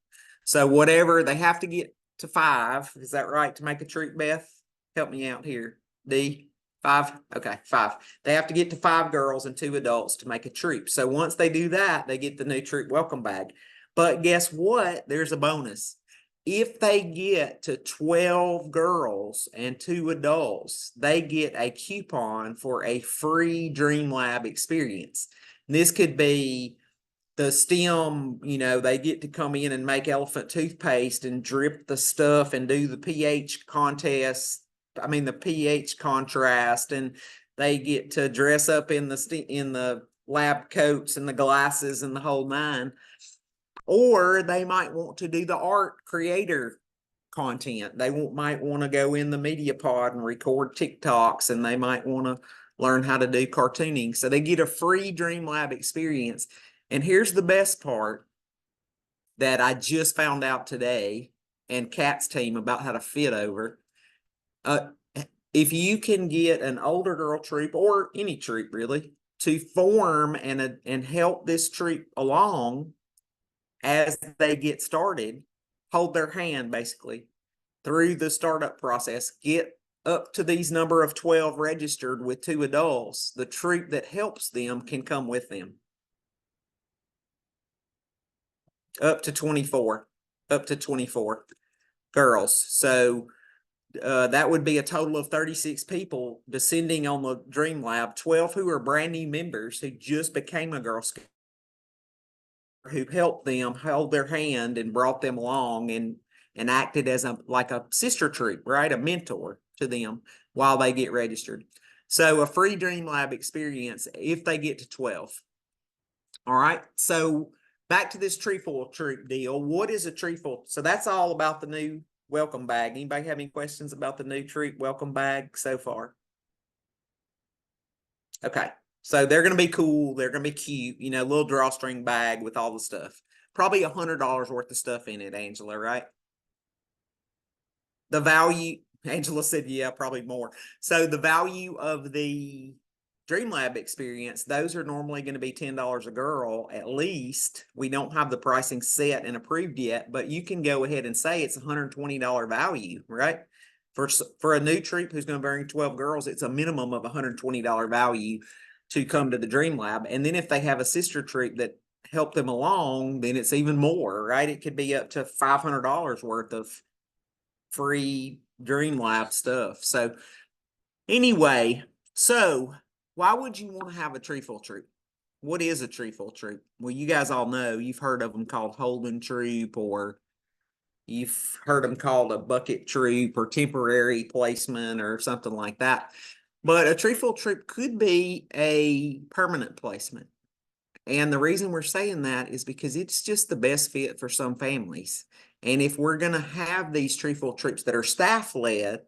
So whatever, they have to get to 5. Is that right, to make a troop, Beth? Help me out here. D? 5? Okay, 5. They have to get to 5 girls and 2 adults to make a troop. So once they do that, they get the new troop welcome bag. But guess what? There's a bonus. If they get to 12 girls and 2 adults, they get a coupon for a free Dream Lab experience. And this could be the STEM, they get to come in and make elephant toothpaste and drip the stuff and do the pH contest. The pH contrast, and they get to dress up in the lab coats and the glasses and the whole 9. Or they might want to do the art creator content. They might want to go in the media pod and record TikToks, and they might want to learn how to do cartooning. So they get a free Dream Lab experience. And here's the best part that I just found out today, and Kat's team about how to fit over. If you can get an older girl troop, or any troop really, to form and help this troop along as they get started, hold their hand basically through the startup process, get up to these number of 12 registered with 2 adults, the troop that helps them can come with them. Up to 24 girls. So that would be a total of 36 people descending on the Dream Lab, 12 who are brand new members who just became a Girl Scout, who helped them, held their hand and brought them along and acted as like a sister troop, right? A mentor to them while they get registered. So a free Dream Lab experience if they get to 12. All right. So back to this trefoil troop deal. What is a trefoil? So that's all about the new welcome bag. Anybody have any questions about the new troop welcome bag so far? Okay. So they're going to be cool. They're going to be cute, little drawstring bag with all the stuff. Probably $100 worth of stuff in it, Angela, right? The value, Angela said, yeah, probably more. So the value of the Dream Lab experience, those are normally going to be $10 a girl at least. We don't have the pricing set and approved yet, but you can go ahead and say it's $120 value, right? For a new troop who's going to bring 12 girls, it's a minimum of $120 value to come to the Dream Lab. And then if they have a sister troop that helped them along, then it's even more, right? It could be up to $500 worth of free Dream Lab stuff. So anyway, why would you want to have a trefoil troop? What is a trefoil troop? Well, you guys all know, you've heard of them called holding troop, or you've heard them called a bucket troop or temporary placement or something like that. But a trefoil troop could be a permanent placement. And the reason we're saying that is because it's just the best fit for some families. And if we're going to have these trefoil troops that are staff-led,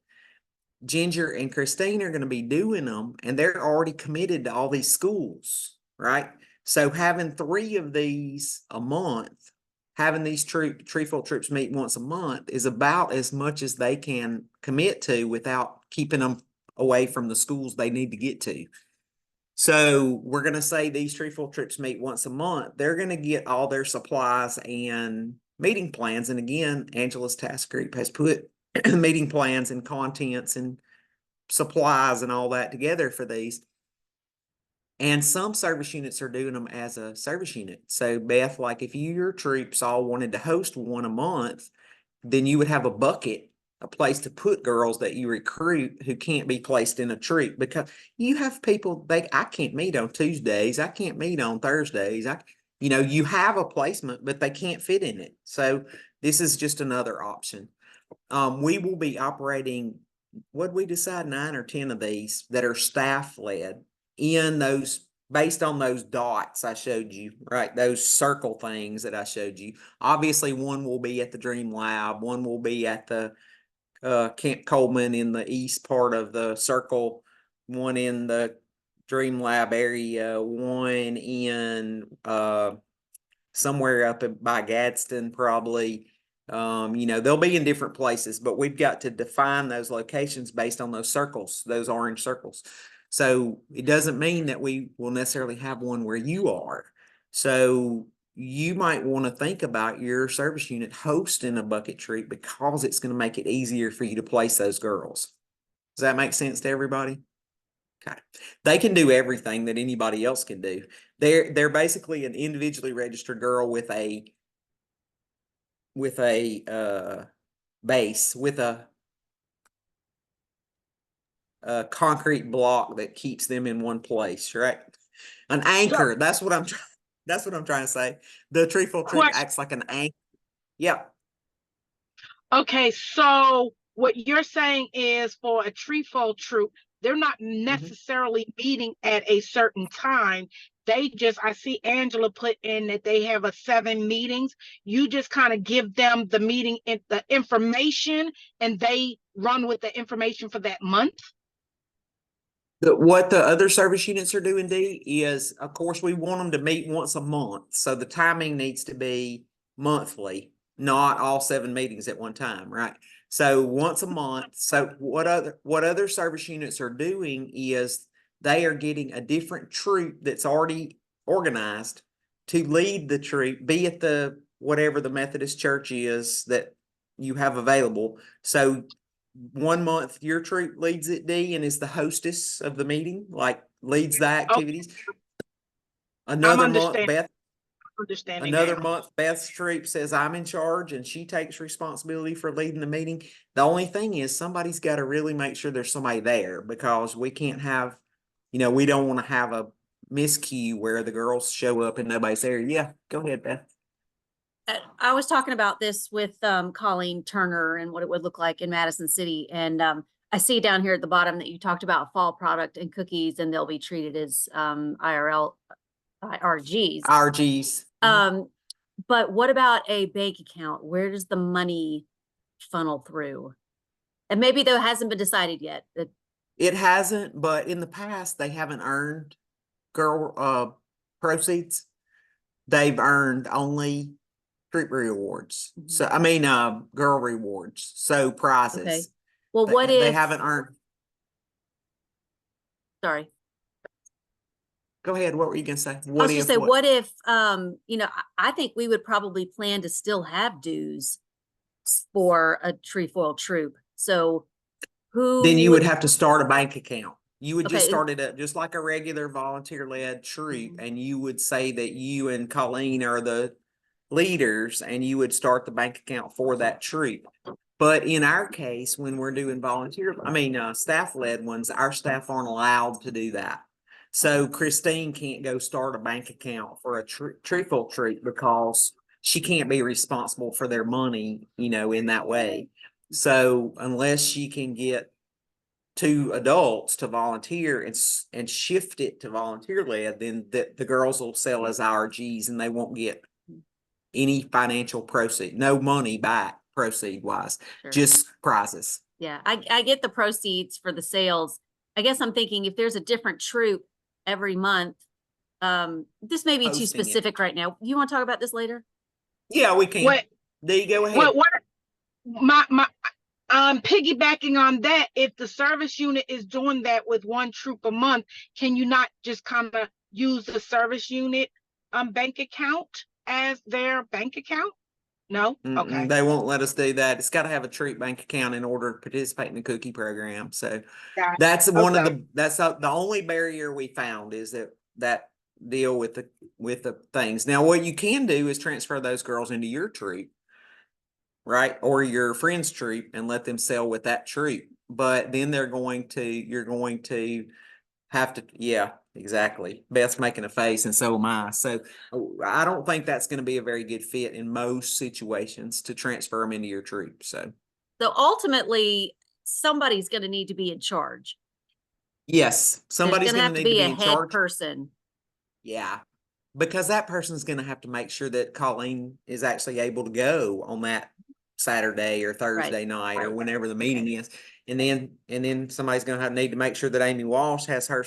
Ginger and Christine are going to be doing them, and they're already committed to all these schools, right? So having 3 of these a month, having these trefoil troops meet once a month is about as much as they can commit to without keeping them away from the schools they need to get to. So we're going to say these trefoil trips meet once a month. They're going to get all their supplies and meeting plans. And again, Angela's task group has put meeting plans and contents and supplies and all that together for these. And some service units are doing them as a service unit. So Beth, like if your troops all wanted to host one a month, then you would have a bucket, a place to put girls that you recruit who can't be placed in a troop, because you have people, I can't meet on Tuesdays. I can't meet on Thursdays. You have a placement, but they can't fit in it. So this is just another option. We will be operating, what we decide, 9 or 10 of these that are staff led in those, based on those dots I showed you, right? Those circle things that I showed you. Obviously, one will be at the Dream Lab, one will be at the Camp Coleman in the east part of the circle, one in the Dream Lab area, one in somewhere up by Gadsden probably. They'll be in different places, but we've got to define those locations based on those circles, those orange circles. So it doesn't mean that we will necessarily have one where you are. So you might want to think about your service unit hosting a bucket troop, because it's going to make it easier for you to place those girls. Does that make sense to everybody? Okay. They can do everything that anybody else can do. They're basically an individually registered girl with a base, with a concrete block that keeps them in one place, right? An anchor. So, That's what I'm trying to say. The trefoil troop acts like an anchor. Yeah. okay, so what you're saying is for a trefoil troop, they're not necessarily meeting at a certain time. I see Angela put in that they have 7 meetings. You just kind of give them the meeting, the information, and they run with the information for that month. What the other service units are doing, Dee, is, of course, we want them to meet once a month. So the timing needs to be monthly, not all 7 meetings at one time, right? So once a month. So what other service units are doing is they are getting a different troop that's already organized to lead the troop, be at the whatever the Methodist church is that you have available. So one month your troop leads it, D, and is the hostess of the meeting, like leads the activities. Another month, Beth's troop says, I'm in charge, and she takes responsibility for leading the meeting. The only thing is somebody's got to really make sure there's somebody there, because we can't have, we don't want to have a miscue where the girls show up and nobody's there. Yeah, go ahead, Beth. I was talking about this with Colleen Turner and what it would look like in Madison City. And I see down here at the bottom that you talked about fall product and cookies, and they'll be treated as IRGs. But what about a bank account? Where does the money funnel through? And maybe that hasn't been decided yet. It hasn't, but in the past, they haven't earned girl proceeds. They've earned only troop rewards. So girl rewards. So prizes. Okay. Well, what if they haven't earned? Sorry. Go ahead. What were you gonna say? What if I think we would probably plan to still have dues for a trefoil troop. So then you would have to start a bank account. You would just Okay. start it up just like a regular volunteer-led troop, and you would say that you and Colleen are the leaders, and you would start the bank account for that troop. But in our case, when we're doing staff-led ones, our staff aren't allowed to do that. So Christine can't go start a bank account for a trefoil troop because she can't be responsible for their money, in that way. So unless she can get 2 adults to volunteer and shift it to volunteer-led, then the girls will sell as IRGs, and they won't get any financial proceed, no money back proceed-wise, Sure. just prizes. Yeah, I get the proceeds for the sales. I guess I'm thinking if there's a different troop every month, this may be too specific right now. You want to talk about this later? Yeah, we can. There you go ahead. My Piggybacking on that, if the service unit is doing that with one troop a month, can you not just kind of use the service unit bank account as their bank account? No? Okay. They won't let us do that. It's got to have a troop bank account in order to participate in the cookie program. So Got it. that's one of Okay. the only barrier we found is that deal with the things. Now, what you can do is transfer those girls into your troop, right? Or your friend's troop and let them sell with that troop. But then you're going to have to, yeah, exactly. Beth's making a face and so am I. So I don't think that's going to be a very good fit in most situations to transfer them into your troop. So ultimately, somebody's going to need to be in charge. yes, somebody's There's going to to need to be be a in head charge. person. Yeah, because that person's going to have to make sure that Colleen is actually able to go on that Saturday or Thursday night or whenever the meeting is. And then somebody's going to need to make sure that Amy Walsh has her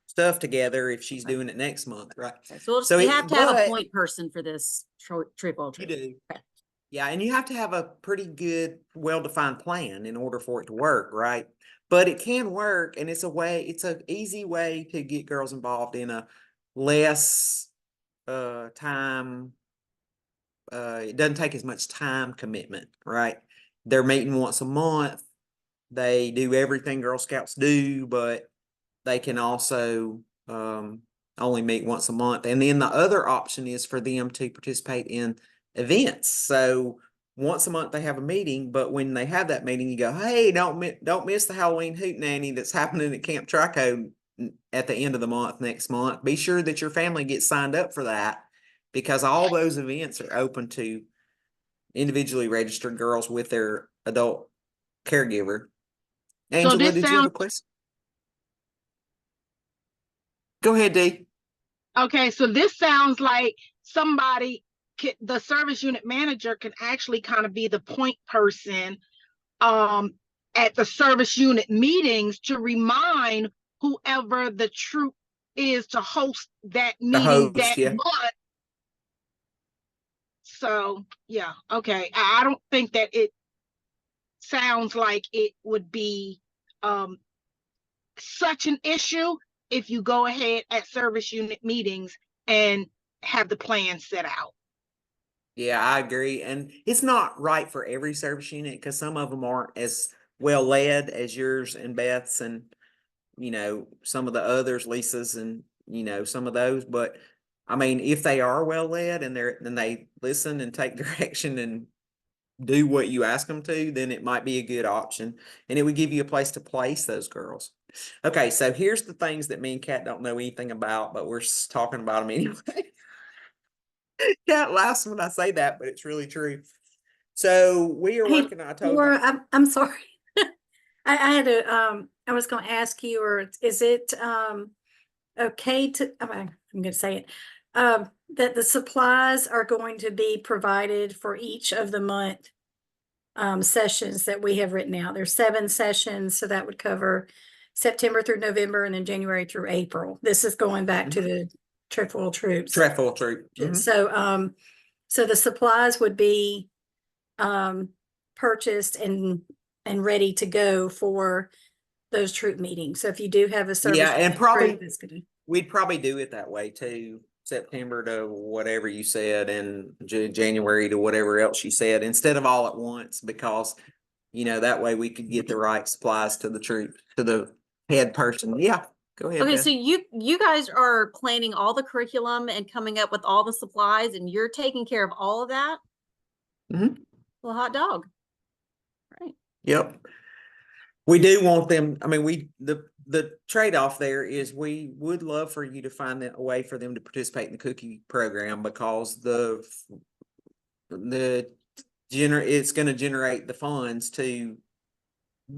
stuff together if she's doing it next month, right? So you have to have a point person for this triple. You do. Yeah, and you have to have a pretty good, well-defined plan in order for it to work, right? But it can work, and it's an easy way to get girls involved in a less time. It doesn't take as much time commitment, right? They're meeting once a month. They do everything Girl Scouts do, but they can also only meet once a month. And then the other option is for them to participate in events. So once a month they have a meeting, but when they have that meeting, you go, hey, don't miss the Halloween Hootenanny that's happening at Camp Trico at the end of the month next month. Be sure that your family gets signed up for that because all those events are open to individually registered girls with their adult caregiver. Angela, did you have a question? Go ahead, Dee. Okay, so this sounds like the service unit manager can actually kind of be the point person at the service unit meetings to remind whoever the troop is to host that meeting month. So yeah, okay. I don't think that it sounds like it would be such an issue if you go ahead at service unit meetings and have the plan set out. Yeah, I agree. And it's not right for every service unit because some of them aren't as well led as yours and Beth's and, some of the others, Lisa's and, some of those. But I mean, if they are well led and they listen and take direction and do what you ask them to, then it might be a good option. And it would give you a place to place those girls. Okay, so here's the things that me and Kat don't know anything about, but we're talking about them anyway. Kat laughs when I say that, but it's really true. So we are working on, I told you. I'm sorry. I had I was going to ask you, or is it okay to, I'm going to say it, that the supplies are going to be provided for each of the month sessions that we have written out. There's 7 sessions, so that would cover September through November and then January through April. This is going back to the trefoil troops. Trefoil troop. So so the supplies would be purchased and ready to go for those troop meetings. So if you do have a service, and we'd probably do it that way too. September to whatever you said and January to whatever else you said instead of all at once, because that way we could get the right supplies to the troop, to the head person. Yeah, go ahead. Okay, Beth. so you guys are planning all the curriculum and coming up with all the supplies and you're taking care of all of that? Mm-hmm. Well, hot dog. Right. Yep. We do want them. I mean, the trade-off there is we would love for you to find a way for them to participate in the cookie program because it's going to generate the funds to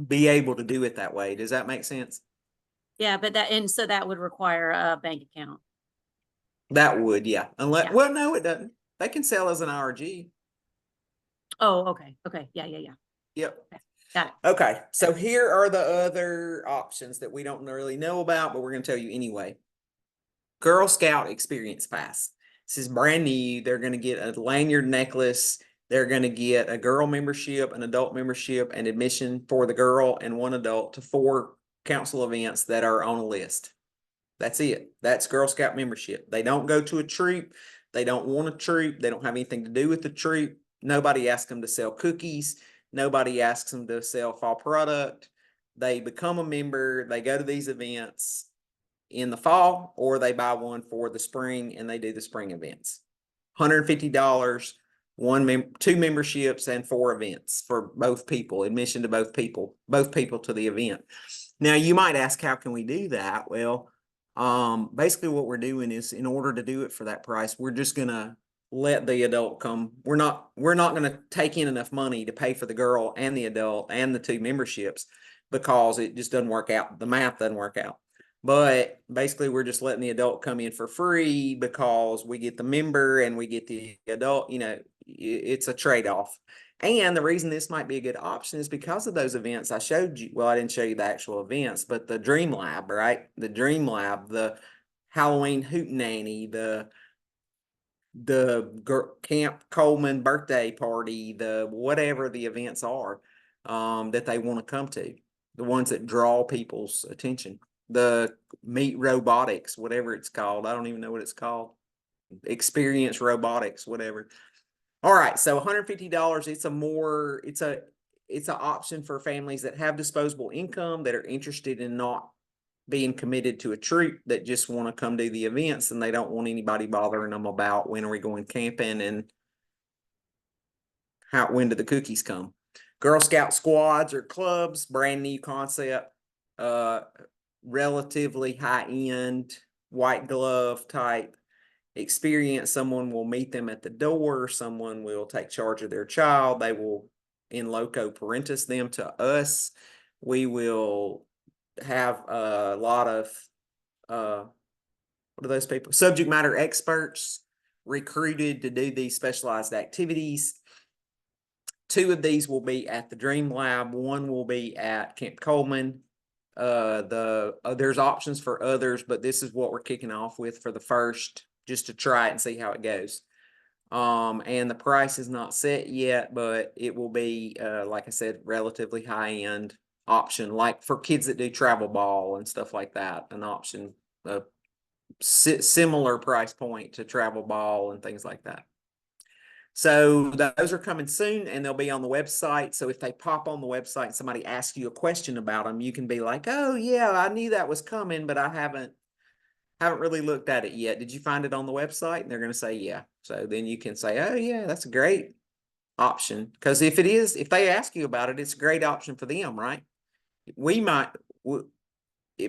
be able to do it that way. Does that make sense? Yeah, but so that would require a bank account. That would, yeah. Well, no, it doesn't. They can sell as an IRG. Oh, okay. Okay. Yeah. Yep. Okay. Got it. Okay, so here are the other options that we don't really know about, but we're going to tell you anyway. Girl Scout Experience Pass. This is brand new. They're going to get a lanyard necklace They're going to get a girl membership, an adult membership, and admission for the girl and one adult to 4 council events that are on a list. That's it. That's Girl Scout membership. They don't go to a troop. They don't want a troop. They don't have anything to do with the troop. Nobody asks them to sell cookies. Nobody asks them to sell fall product. They become a member. They go to these events in the fall, or they buy one for the spring and they do the spring events. $150, 2 memberships and 4 events for both people, admission to both people to the event. Now you might ask, how can we do that? Well, basically what we're doing is, in order to do it for that price, we're just gonna let the adult come. We're not gonna take in enough money to pay for the girl and the adult and the 2 memberships, because it just doesn't work out. The math doesn't work out. But basically we're just letting the adult come in for free, because we get the member and we get the adult. You know, it's a trade-off. And the reason this might be a good option is because of those events I showed you. Well, I didn't show you the actual events, but the Dream Lab, right? The Dream Lab, the Halloween Hootenanny, the Camp Coleman birthday party, the whatever the events are that they want to come to, the ones that draw people's attention. The Meet Robotics, whatever it's called. I don't even know what it's called. Experience Robotics, whatever. All right, so $150. It's an option for families that have disposable income, that are interested in not being committed to a troop, that just want to come do the events, and they don't want anybody bothering them about when are we going camping and when do the cookies come. Girl Scout squads or clubs, brand new concept, relatively high-end, white glove type experience. Someone will meet them at the door. Someone will take charge of their child. They will in loco parentis them to us. We will have a lot of what are those people? Subject matter experts recruited to do these specialized activities. 2 of these will be at the Dream Lab. 1 will be at Camp Coleman. There's options for others, but this is what we're kicking off with for the first, just to try it and see how it goes. And the price is not set yet, but it will be, like I said, relatively high end option, like for kids that do travel ball and stuff like that, an option, similar price point to travel ball and things like that. So those are coming soon, and they'll be on the website. So if they pop on the website and somebody asks you a question about them, you can be like, oh yeah, I knew that was coming, but I haven't really looked at it yet. Did you find it on the website? And they're going to say, yeah. So then you can say, oh yeah, that's a great option. Because if they ask you about it, it's a great option for them, right? It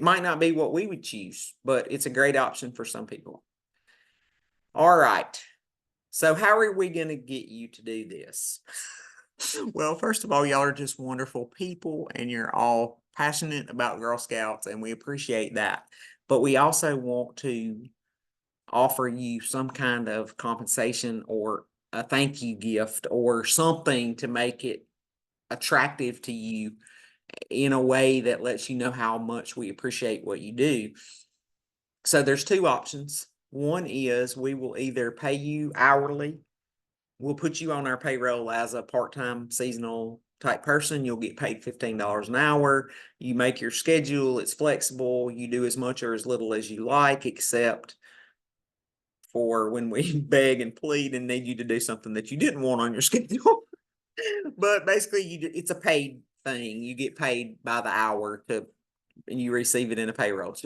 might not be what we would choose, but it's a great option for some people. All right. So how are we going to get you to do this? Well, first of all, y'all are just wonderful people, and you're all passionate about Girl Scouts, and we appreciate that. But we also want to offer you some kind of compensation or a thank you gift or something to make it attractive to you in a way that lets you know how much we appreciate what you do. So there's 2 options. One is we will either pay you hourly. We'll put you on our payroll as a part-time seasonal type person. You'll get paid $15 an hour. You make your schedule. It's flexible. You do as much or as little as you like, except for when we beg and plead and need you to do something that you didn't want on your schedule. But basically, it's a paid thing. You get paid by the hour and you receive it in a payroll,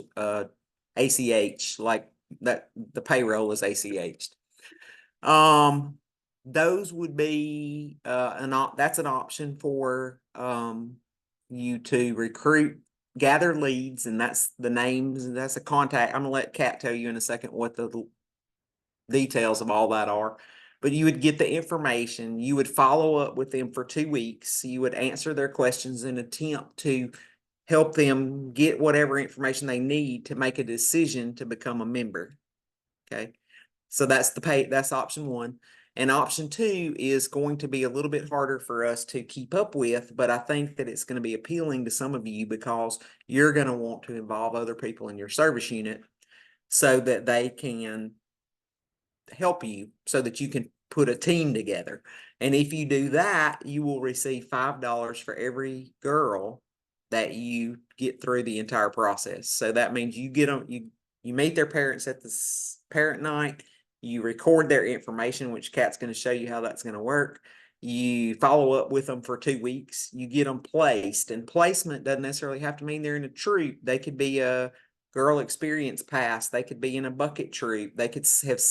ACH, like that. The payroll is ACH'd. Those would be that's an option for you to gather leads, and that's the names, that's a contact. I'm gonna let Kat tell you in a second what the details of all that are. But you would get the information, you would follow up with them for 2 weeks, you would answer their questions and attempt to help them get whatever information they need to make a decision to become a member. Okay, so that's option 1. And option 2 is going to be a little bit harder for us to keep up with, but I think that it's going to be appealing to some of you, because you're going to want to involve other people in your service unit so that they can help you, so that you can put a team together. And if you do that, you will receive $5 for every girl that you get through the entire process. So that means you get them, you meet their parents at the parent night, you record their information, which Kat's going to show you how that's going to work. You follow up with them for 2 weeks, you get them placed, and placement doesn't necessarily have to mean they're in a troop. They could be a girl experience pass, they could be in a bucket troop, they could have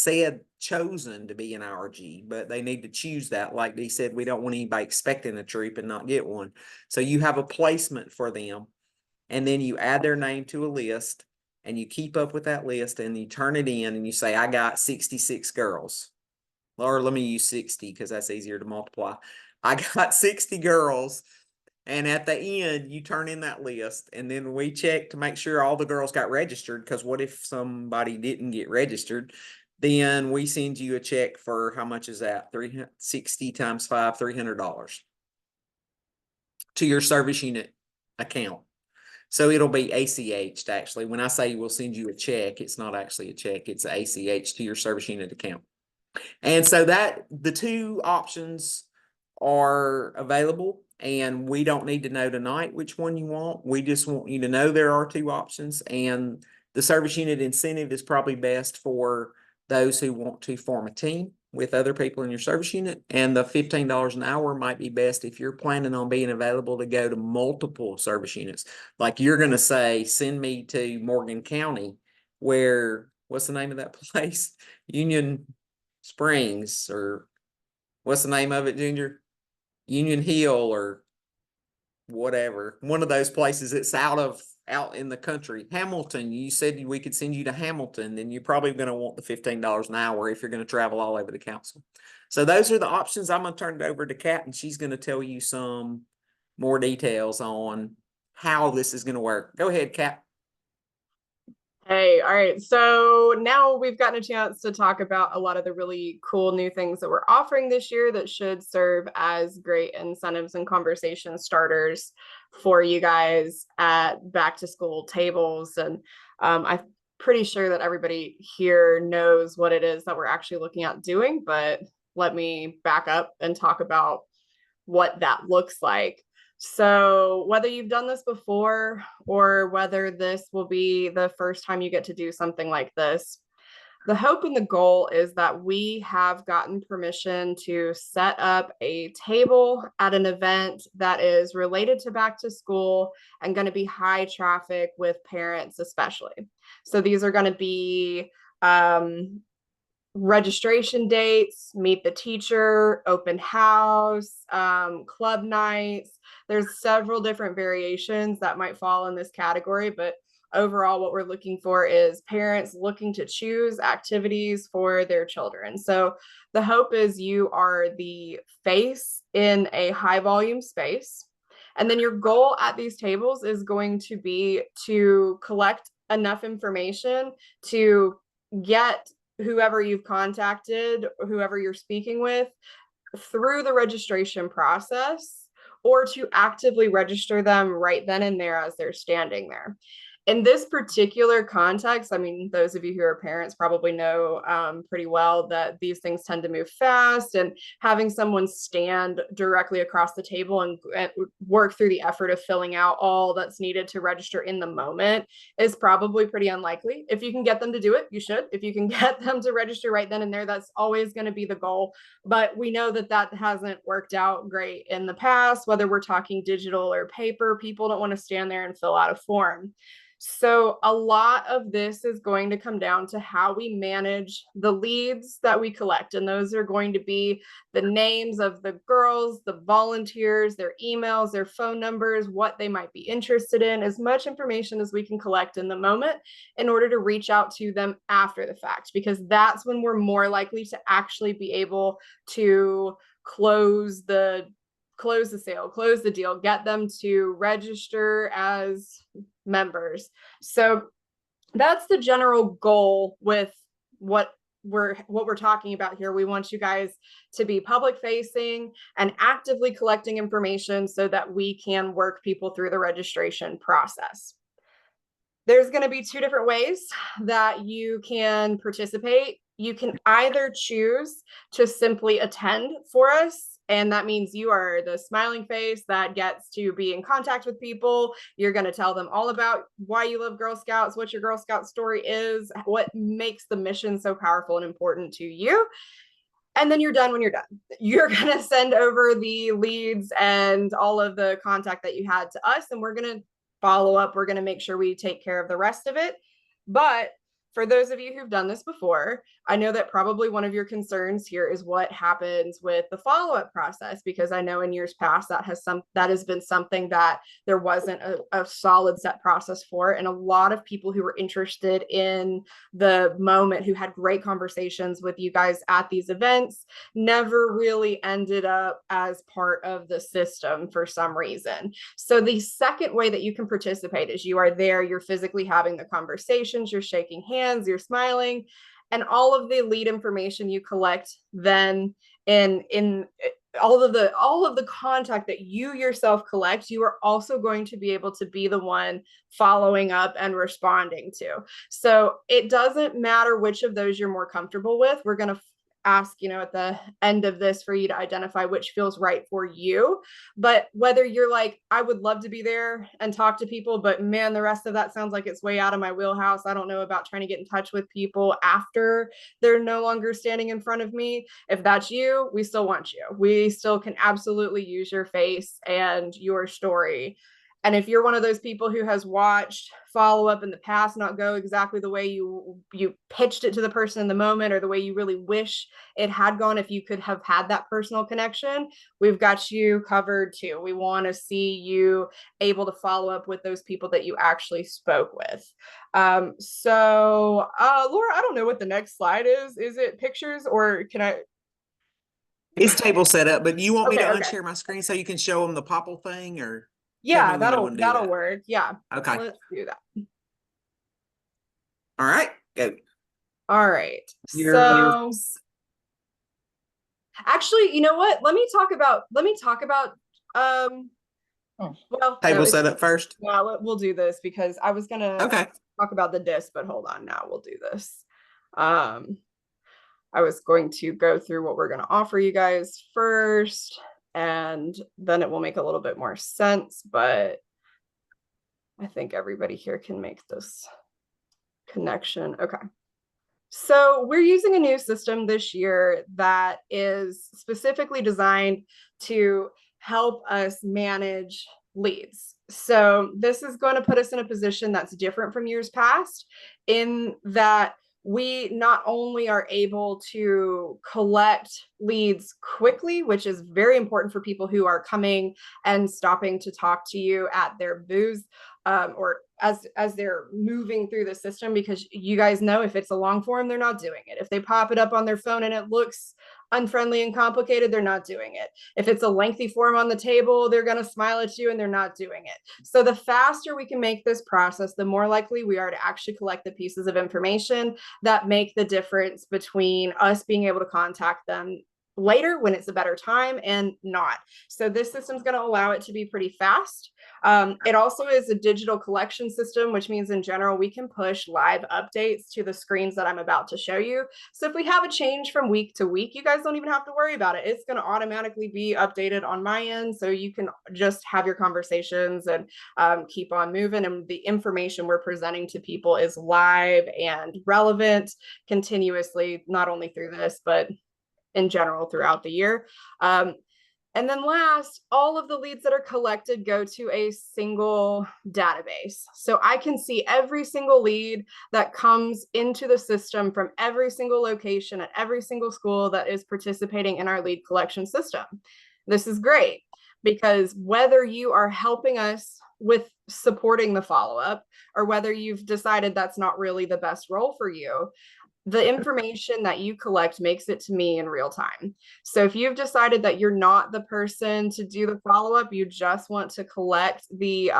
chosen to be an RG, but they need to choose that. Like Dee said, we don't want anybody expecting a troop and not get one. So you have a placement for them, and then you add their name to a list, and you keep up with that list, and you turn it in, and you say, I got 66 girls. Or let me use 60 because that's easier to multiply. I got 60 girls. And at the end, you turn in that list, and then we check to make sure all the girls got registered, because what if somebody didn't get registered? Then we send you a check for, how much is that? 360 times 5, $300 to your service unit account. So it'll be ACH'd actually. When I say we'll send you a check, it's not actually a check, it's ACH to your service unit account. And so that the two options are available, and we don't need to know tonight which one you want. We just want you to know there are two options, and the service unit incentive is probably best for those who want to form a team with other people in your service unit, and the $15 an hour might be best if you're planning on being available to go to multiple service units. Like you're going to say, send me to Morgan County, where, what's the name of that place? Union Springs, or what's the name of it, Junior? Union Hill or whatever. One of those places that's out in the country. Hamilton, you said we could send you to Hamilton, then you're probably going to want the $15 an hour if you're going to travel all over the council. So those are the options. I'm going to turn it over to Kat, and she's going to tell you some more details on how this is going to work. Go ahead, Kat. Hey, all right. So now we've gotten a chance to talk about a lot of the really cool new things that we're offering this year that should serve as great incentives and conversation starters for you guys at back to school tables. And I'm pretty sure that everybody here knows what it is that we're actually looking at doing, but let me back up and talk about what that looks like. So whether you've done this before or whether this will be the first time you get to do something like this, the hope and the goal is that we have gotten permission to set up a table at an event that is related to back to school and going to be high traffic with parents especially. So these are going to be registration dates, meet the teacher, open house, club nights. There's several different variations that might fall in this category, but overall what we're looking for is parents looking to choose activities for their children. So the hope is you are the face in a high volume space. And then your goal at these tables is going to be to collect enough information to get whoever you've contacted, whoever you're speaking with, through the registration process, or to actively register them right then and there as they're standing there. In this particular context, I mean, those of you who are parents probably know pretty well that these things tend to move fast, and having someone stand directly across the table and work through the effort of filling out all that's needed to register in the moment is probably pretty unlikely. If you can get them to do it, you should. If you can get them to register right then and there, that's always going to be the goal. But we know that that hasn't worked out great in the past, whether we're talking digital or paper. People don't want to stand there and fill out a form. So a lot of this is going to come down to how we manage the leads that we collect. And those are going to be the names of the girls, the volunteers, their emails, their phone numbers, what they might be interested in, as much information as we can collect in the moment in order to reach out to them after the fact, because that's when we're more likely to actually be able to close the sale, close the deal, get them to register as members. So that's the general goal with what we're talking about here. We want you guys to be public facing and actively collecting information so that we can work people through the registration process. There's going to be two different ways that you can participate you can either choose to simply attend for us, and that means you are the smiling face that gets to be in contact with people. You're going to tell them all about why you love Girl Scouts, what your Girl Scout story is, what makes the mission so powerful and important to you. And then you're done when you're done. You're going to send over the leads and all of the contact that you had to us, and we're going to follow up. We're going to make sure we take care of the rest of it. But for those of you who've done this before, I know that probably one of your concerns here is what happens with the follow-up process, because I know in years past that has been something that there wasn't a solid set process for. And a lot of people who were interested in the moment, who had great conversations with you guys at these events, never really ended up as part of the system for some reason. So the second way that you can participate is you are there, you're physically having the conversations, you're shaking hands, you're smiling, and all of the lead information you collect then in all of the contact that you yourself collect, you are also going to be able to be the one following up and responding to. So it doesn't matter which of those you're more comfortable with. We're going to ask, at the end of this for you to identify which feels right for you. But whether you're like, I would love to be there and talk to people, but man, the rest of that sounds like it's way out of my wheelhouse. I don't know about trying to get in touch with people after they're no longer standing in front of me. If that's you, we still want you. We still can absolutely use your face and your story. And if you're one of those people who has watched follow-up in the past not go exactly the way you pitched it to the person in the moment, or the way you really wish it had gone, if you could have had that personal connection, we've got you covered too. We want to see you able to follow up with those people that you actually spoke with. So Laura, I don't know what the next slide is. Is it pictures, or can I? It's table set up, but you want me to Okay. unshare my screen so you can show them the popple thing, or? Yeah, that'll that'll work. Yeah. Okay. Let's do that. All right, go. All right. So actually, you know what? Let me talk about well, table no, setup first. Yeah, we'll do this because I was gonna Okay. talk about the disc, but hold on, now we'll do this. I was going to go through what we're gonna offer you guys first, and then it will make a little bit more sense, but I think everybody here can make this connection. Okay. So we're using a new system this year that is specifically designed to help us manage leads. So this is going to put us in a position that's different from years past, in that we not only are able to collect leads quickly, which is very important for people who are coming and stopping to talk to you at their booths, or as they're moving through the system, because you guys know if it's a long form, they're not doing it. If they pop it up on their phone and it looks unfriendly and complicated, they're not doing it. If it's a lengthy form on the table, they're going to smile at you and they're not doing it. So the faster we can make this process, the more likely we are to actually collect the pieces of information that make the difference between us being able to contact them later when it's a better time and not. So this system is going to allow it to be pretty fast. It also is a digital collection system, which means in general, we can push live updates to the screens that I'm about to show you. So if we have a change from week to week, you guys don't even have to worry about it. It's going to automatically be updated on my end. So you can just have your conversations and keep on moving. And the information we're presenting to people is live and relevant continuously, not only through this, but in general throughout the year. And then last, all of the leads that are collected go to a single database. So I can see every single lead that comes into the system from every single location at every single school that is participating in our lead collection system. This is great because whether you are helping us with supporting the follow-up, or whether you've decided that's not really the best role for you, the information that you collect makes it to me in real time. So if you've decided that you're not the person to do the follow-up, you just want to collect the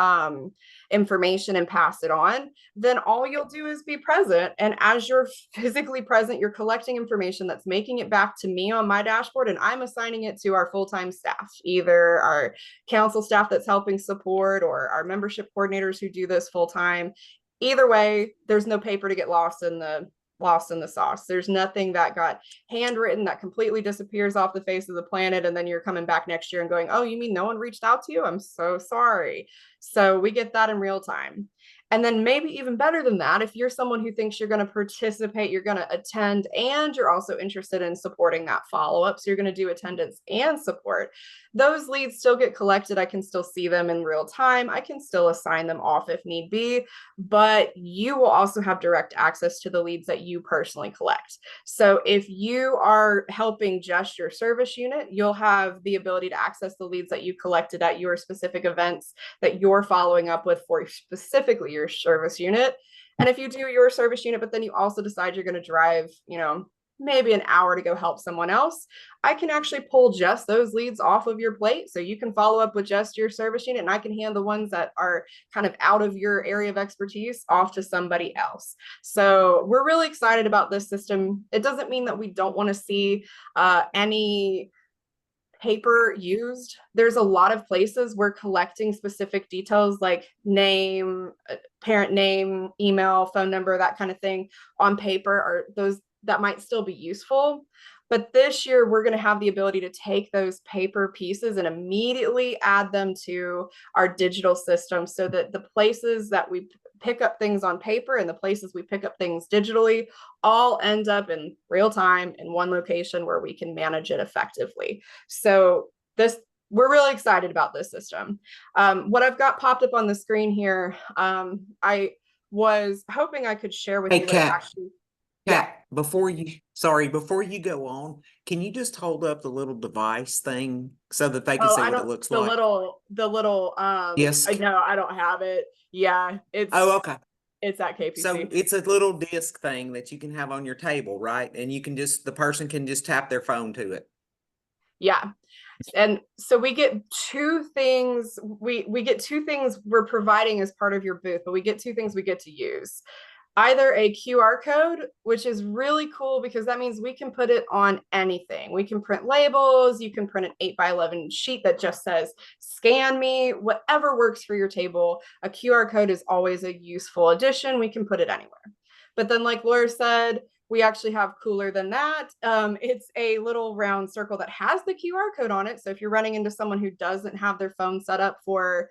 information and pass it on, then all you'll do is be present. And as you're physically present, you're collecting information that's making it back to me on my dashboard, and I'm assigning it to our full-time staff, either our council staff that's helping support, or our membership coordinators who do this full-time. Either way, there's no paper to get lost in the lost in the sauce. There's nothing that got handwritten that completely disappears off the face of the planet. And then you're coming back next year and going, oh, you mean no one reached out to you? I'm so sorry. So we get that in real time. And then maybe even better than that, if you're someone who thinks you're going to participate, you're going to attend, and you're also interested in supporting that follow-up, so you're going to do attendance and support, those leads still get collected. I can still see them in real time. I can still assign them off if need be, but you will also have direct access to the leads that you personally collect. So if you are helping just your service unit, you'll have the ability to access the leads that you collected at your specific events that you're following up with for specifically your service unit. And if you do your service unit, but then you also decide you're going to drive, maybe an hour to go help someone else, I can actually pull just those leads off of your plate. So you can follow up with just your service unit, and I can hand the ones that are kind of out of your area of expertise off to somebody else. So we're really excited about this system. It doesn't mean that we don't want to see any paper used. There's a lot of places where collecting specific details like name, parent name, email, phone number, that kind of thing on paper are those that might still be useful. But this year, we're going to have the ability to take those paper pieces and immediately add them to our digital system, so that the places that we pick up things on paper and the places we pick up things digitally all end up in real time in one location where we can manage it effectively. So we're really excited about this system. What I've got popped up on the screen here, I was hoping I could share with you what Kat, actually. Kat, before you go on, can you just hold up the little device thing so that they can see what it looks like? The little Yes. No, I don't have it. Yeah, it's okay. It's at KPC. So it's a little disc thing that you can have on your table, right? And you can the person can just tap their phone to it. Yeah. And so we get two things. We get two things we're providing as part of your booth, but we get two things we get to use. Either a QR code, which is really cool because that means we can put it on anything. We can print labels. You can print an 8x11 sheet that just says, scan me, whatever works for your table. A QR code is always a useful addition. We can put it anywhere. But then, like Laura said, we actually have cooler than that. It's a little round circle that has the QR code on it. So if you're running into someone who doesn't have their phone set up for,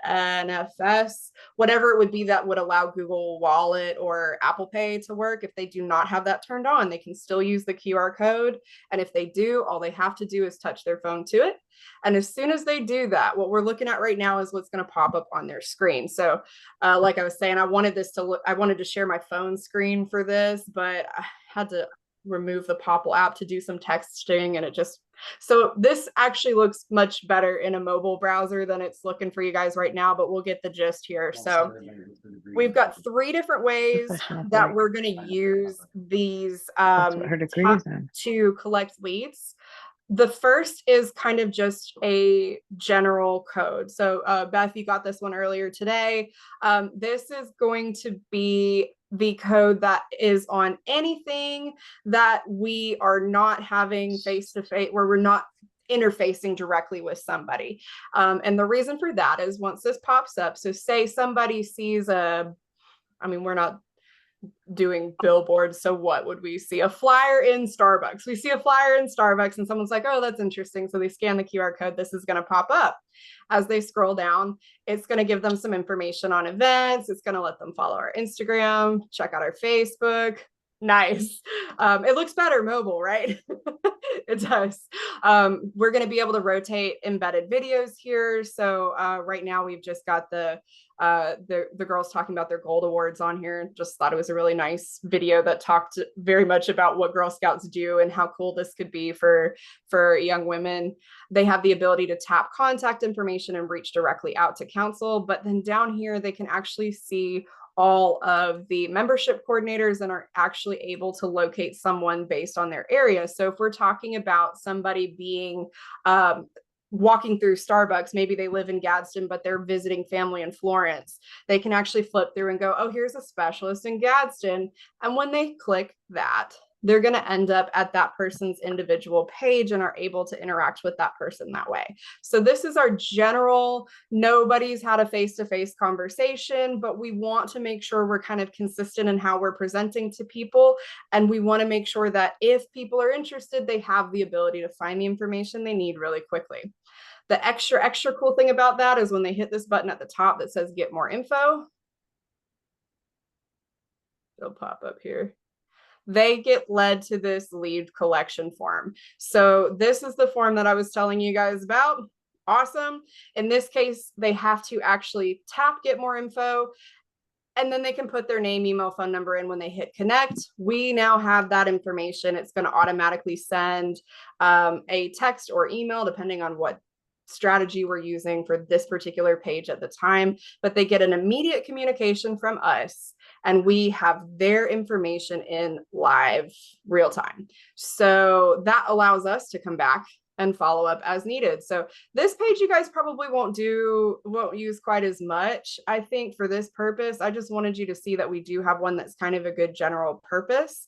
NFS, whatever it would be that would allow Google Wallet or Apple Pay to work, if they do not have that turned on, they can still use the QR code. And if they do, all they have to do is touch their phone to it. And as soon as they do that, what we're looking at right now is what's going to pop up on their screen. So like I was saying, I wanted to share my phone screen for this, but I had to remove the Popple app to do some texting, and so this actually looks much better in a mobile browser than it's looking for you guys right now, but we'll get the gist here. So we've got 3 different ways that we're going to use these to collect leads. The first is kind of just a general code. So Beth, you got this one earlier today. This is going to be the code that is on anything that we are not having face-to-face, where we're not interfacing directly with somebody. And the reason for that is once this pops up, so say somebody sees we're not doing billboards, so what would we see? A flyer in Starbucks. We see a flyer in Starbucks and someone's like, oh, that's interesting. So they scan the QR code. This is going to pop up. As they scroll down, it's going to give them some information on events. It's going to let them follow our Instagram, check out our Facebook. Nice. It looks better mobile, right? It does. We're going to be able to rotate embedded videos here. So right now we've just got the girls talking about their gold awards on here. Just thought it was a really nice video that talked very much about what Girl Scouts do and how cool this could be for young women. They have the ability to tap contact information and reach directly out to council, but then down here they can actually see all of the membership coordinators and are actually able to locate someone based on their area. So if we're talking about somebody being walking through Starbucks, maybe they live in Gadsden, but they're visiting family in Florence, they can actually flip through and go, oh, here's a specialist in Gadsden. And when they click that, they're going to end up at that person's individual page and are able to interact with that person that way. So this is our general, nobody's had a face-to-face conversation, but we want to make sure we're kind of consistent in how we're presenting to people. And we want to make sure that if people are interested, they have the ability to find the information they need really quickly. The extra cool thing about that is when they hit this button at the top that says get more info, it'll pop up here. They get led to this lead collection form. So this is the form that I was telling you guys about. Awesome. In this case, they have to actually tap get more info, and then they can put their name, email, phone number in. When they hit connect, we now have that information. It's going to automatically send a text or email, depending on what strategy we're using for this particular page at the time, but they get an immediate communication from us, and we have their information in live real time. So that allows us to come back and follow up as needed. So this page you guys probably won't use quite as much. I think for this purpose, I just wanted you to see that we do have one that's kind of a good general purpose.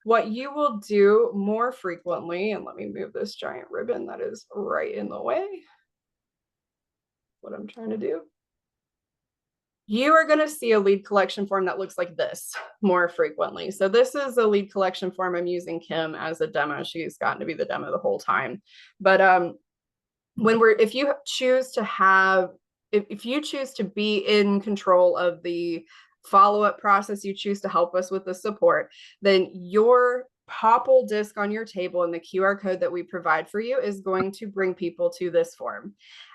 What you will do more frequently, and let me move this giant ribbon that is right in the way. What I'm trying to do. You are going to see a lead collection form that looks like this more frequently. So this is a lead collection form. I'm using Kim as a demo. She's gotten to be the demo the whole time. But if you choose to be in control of the follow-up process, you choose to help us with the support, then your popple disc on your table and the QR code that we provide for you is going to bring people to this form.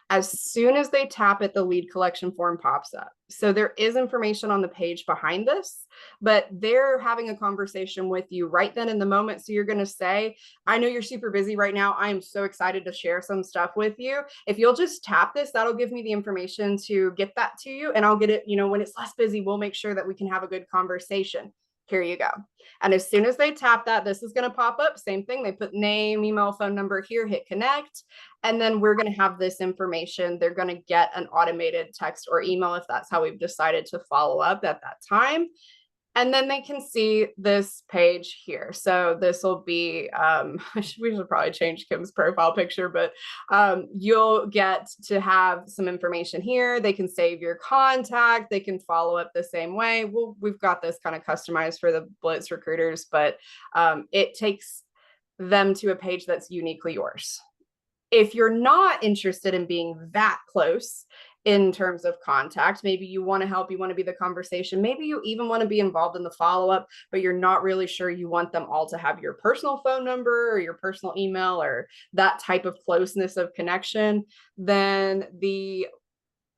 As soon as they tap it, the lead collection form pops up. So there is information on the page behind this, but they're having a conversation with you right then in the moment. So you're going to say, I know you're super busy right now. I'm so excited to share some stuff with you. If you'll just tap this, that'll give me the information to get that to you. And I'll get it, when it's less busy, we'll make sure that we can have a good conversation. Here you go. And as soon as they tap that, this is going to pop up. Same thing. They put name, email, phone number here, hit connect. And then we're going to have this information. They're going to get an automated text or email if that's how we've decided to follow up at that time. And then they can see this page here. So this will be, we should probably change Kim's profile picture, but you'll get to have some information here. They can save your contact. They can follow up the same way. We've got this kind of customized for the Blitz recruiters, but it takes them to a page that's uniquely yours. If you're not interested in being that close in terms of contact, maybe you want to help, you want to be the conversation, maybe you even want to be involved in the follow-up, but you're not really sure you want them all to have your personal phone number or your personal email or that type of closeness of connection, then the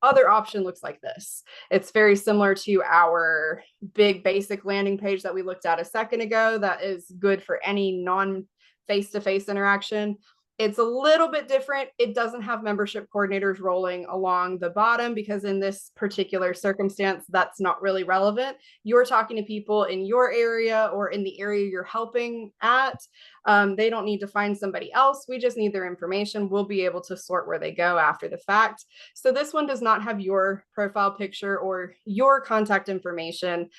other option looks like this. It's very similar to our big basic landing page that we looked at a second ago. That is good for any non-face-to-face interaction. It's a little bit different. It doesn't have membership coordinators rolling along the bottom because in this particular circumstance, that's not really relevant. You're talking to people in your area or in the area you're helping at. They don't need to find somebody else. We just need their information. We'll be able to sort where they go after the fact. So this one does not have your profile picture or your contact information.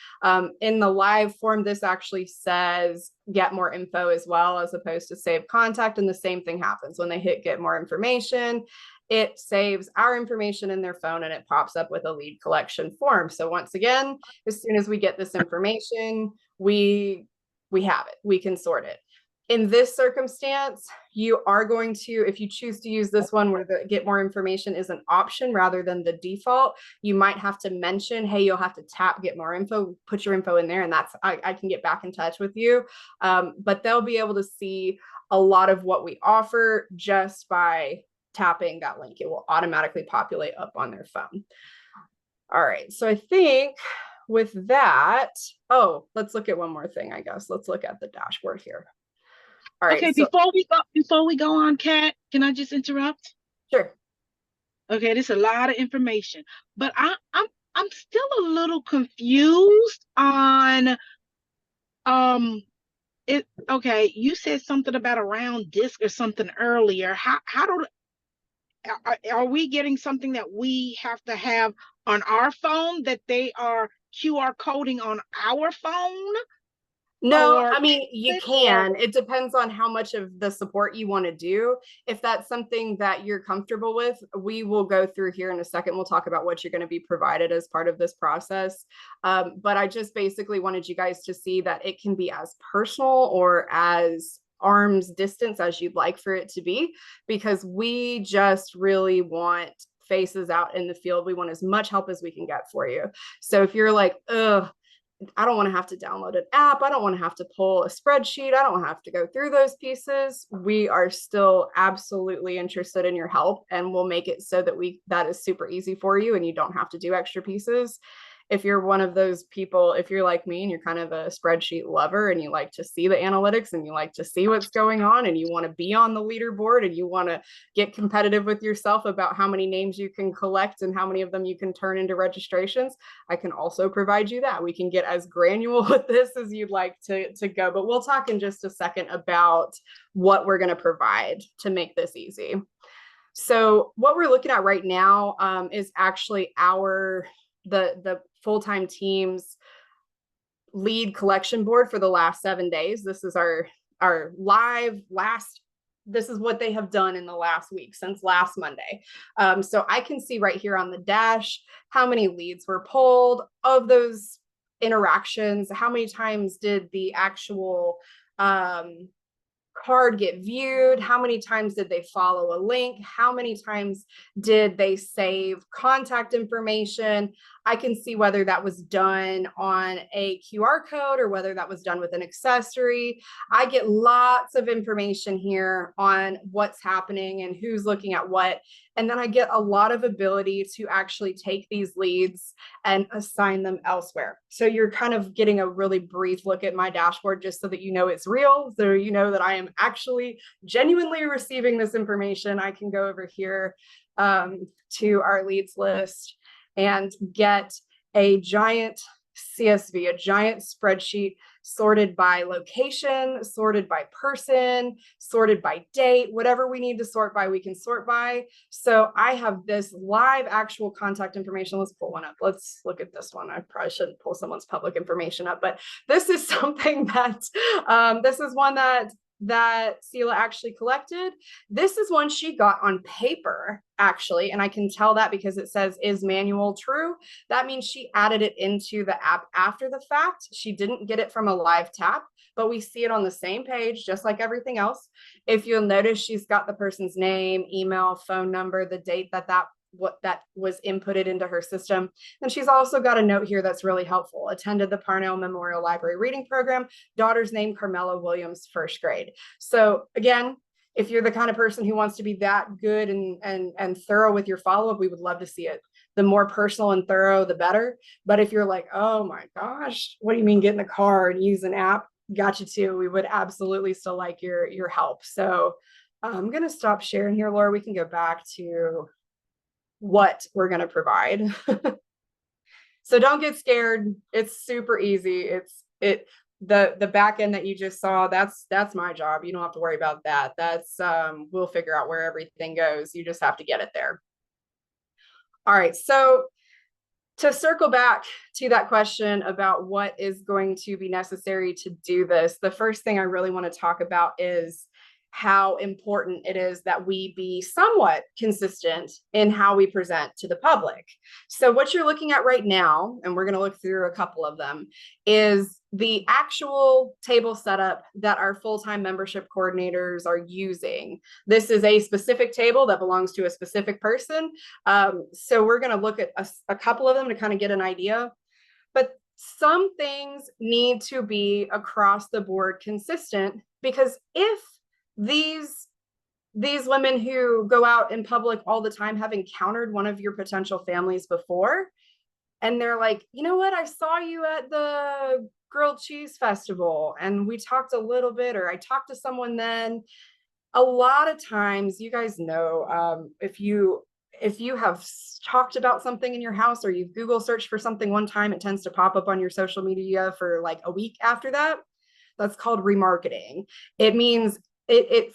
In the live form, this actually says get more info as well, as opposed to save contact. And the same thing happens when they hit get more information. It saves our information in their phone and it pops up with a lead collection form. So once again, as soon as we get this information, we have it, we can sort it. In this circumstance, you are going to, if you choose to use this one where the get more information is an option rather than the default, you might have to mention, hey, you'll have to tap get more info, put your info in there, and that's, I can get back in touch with you. But they'll be able to see a lot of what we offer just by tapping that link. It will automatically populate up on their phone. All right, so I think with that, let's look at one more thing, I guess. Let's look at the dashboard here. All right. Okay, so, before we go on, Kat, can I just interrupt? Sure. Okay, this is a lot of information, but I'm still a little confused on it. Okay, you said something about a round disc or something earlier. Are we getting something that we have to have on our phone that they are QR coding on our phone? No, Or I mean, you or can. It depends on how much of the support you want to do. If that's something that you're comfortable with, we will go through here in a second. We'll talk about what you're going to be provided as part of this process. But I just basically wanted you guys to see that it can be as personal or as arm's distance as you'd like for it to be, because we just really want faces out in the field. We want as much help as we can get for you. So if you're like, ugh, I don't want to have to download an app. I don't want to have to pull a spreadsheet. I don't have to go through those pieces. We are still absolutely interested in your help, and we'll make it so that that is super easy for you and you don't have to do extra pieces. If you're one of those people, if you're like me and you're kind of a spreadsheet lover and you like to see the analytics and you like to see what's going on and you want to be on the leaderboard and you want to get competitive with yourself about how many names you can collect and how many of them you can turn into registrations, I can also provide you that. We can get as granular with this as you'd like to go, but we'll talk in just a second about what we're going to provide to make this easy. So what we're looking at right now is actually the full-time team's lead collection board for the last 7 days. This is our live this is what they have done in the last week since last Monday. So I can see right here on the dash how many leads were pulled of those interactions, how many times did the actual card get viewed, how many times did they follow a link, how many times did they save contact information. I can see whether that was done on a QR code or whether that was done with an accessory. I get lots of information here on what's happening and who's looking at what. And then I get a lot of ability to actually take these leads and assign them elsewhere. So you're kind of getting a really brief look at my dashboard just so that you know it's real. So you know that I am actually genuinely receiving this information. I can go over here to our leads list and get a giant CSV, a giant spreadsheet sorted by location, sorted by person, sorted by date, whatever we need to sort by, we can sort by. So I have this live actual contact information. Let's pull one up. Let's look at this one. I probably shouldn't pull someone's public information up, but this is something that, this is one that Sela actually collected. This is one she got on paper, actually, and I can tell that because it says, is manual true? That means she added it into the app after the fact. She didn't get it from a live tap, but we see it on the same page, just like everything else. If you'll notice, she's got the person's name, email, phone number, the date that was inputted into her system. And she's also got a note here that's really helpful. Attended the Parnell Memorial Library Reading Program, daughter's name, Carmela Williams, 1st grade. So again, if you're the kind of person who wants to be that good and thorough with your follow-up, we would love to see it. The more personal and thorough, the better. But if you're like, oh my gosh, what do you mean get in the car and use an app? Got you too. We would absolutely still like your help. So I'm going to stop sharing here, Laura. We can go back to what we're going to provide. So don't get scared. It's super easy. The back end that you just saw, that's my job. You don't have to worry about that. That's we'll figure out where everything goes. You just have to get it there. All right. So to circle back to that question about what is going to be necessary to do this, the first thing I really want to talk about is how important it is that we be somewhat consistent in how we present to the public. So what you're looking at right now, and we're going to look through a couple of them, is the actual table setup that our full-time membership coordinators are using. This is a specific table that belongs to a specific person. So we're going to look at a couple of them to kind of get an idea. But some things need to be across the board consistent, because if these women who go out in public all the time have encountered one of your potential families before, and they're like, you know what, I saw you at the grilled cheese festival and we talked a little bit, or I talked to someone then. A lot of times, you guys know, if you have talked about something in your house, or you've Google searched for something one time, it tends to pop up on your social media for like a week after that. That's called remarketing. It means it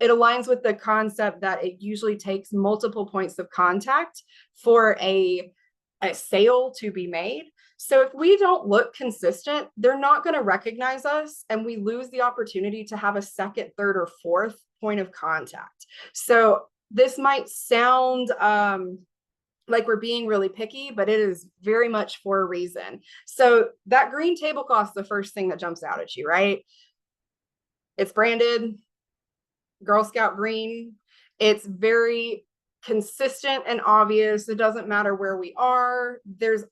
aligns with the concept that it usually takes multiple points of contact for a sale to be made. So if we don't look consistent, they're not going to recognize us, and we lose the opportunity to have a second, third, or fourth point of contact. So this might sound like we're being really picky, but it is very much for a reason. So that green tablecloth is the first thing that jumps out at you, right? It's branded Girl Scout green. It's very consistent and obvious. It doesn't matter where we are. It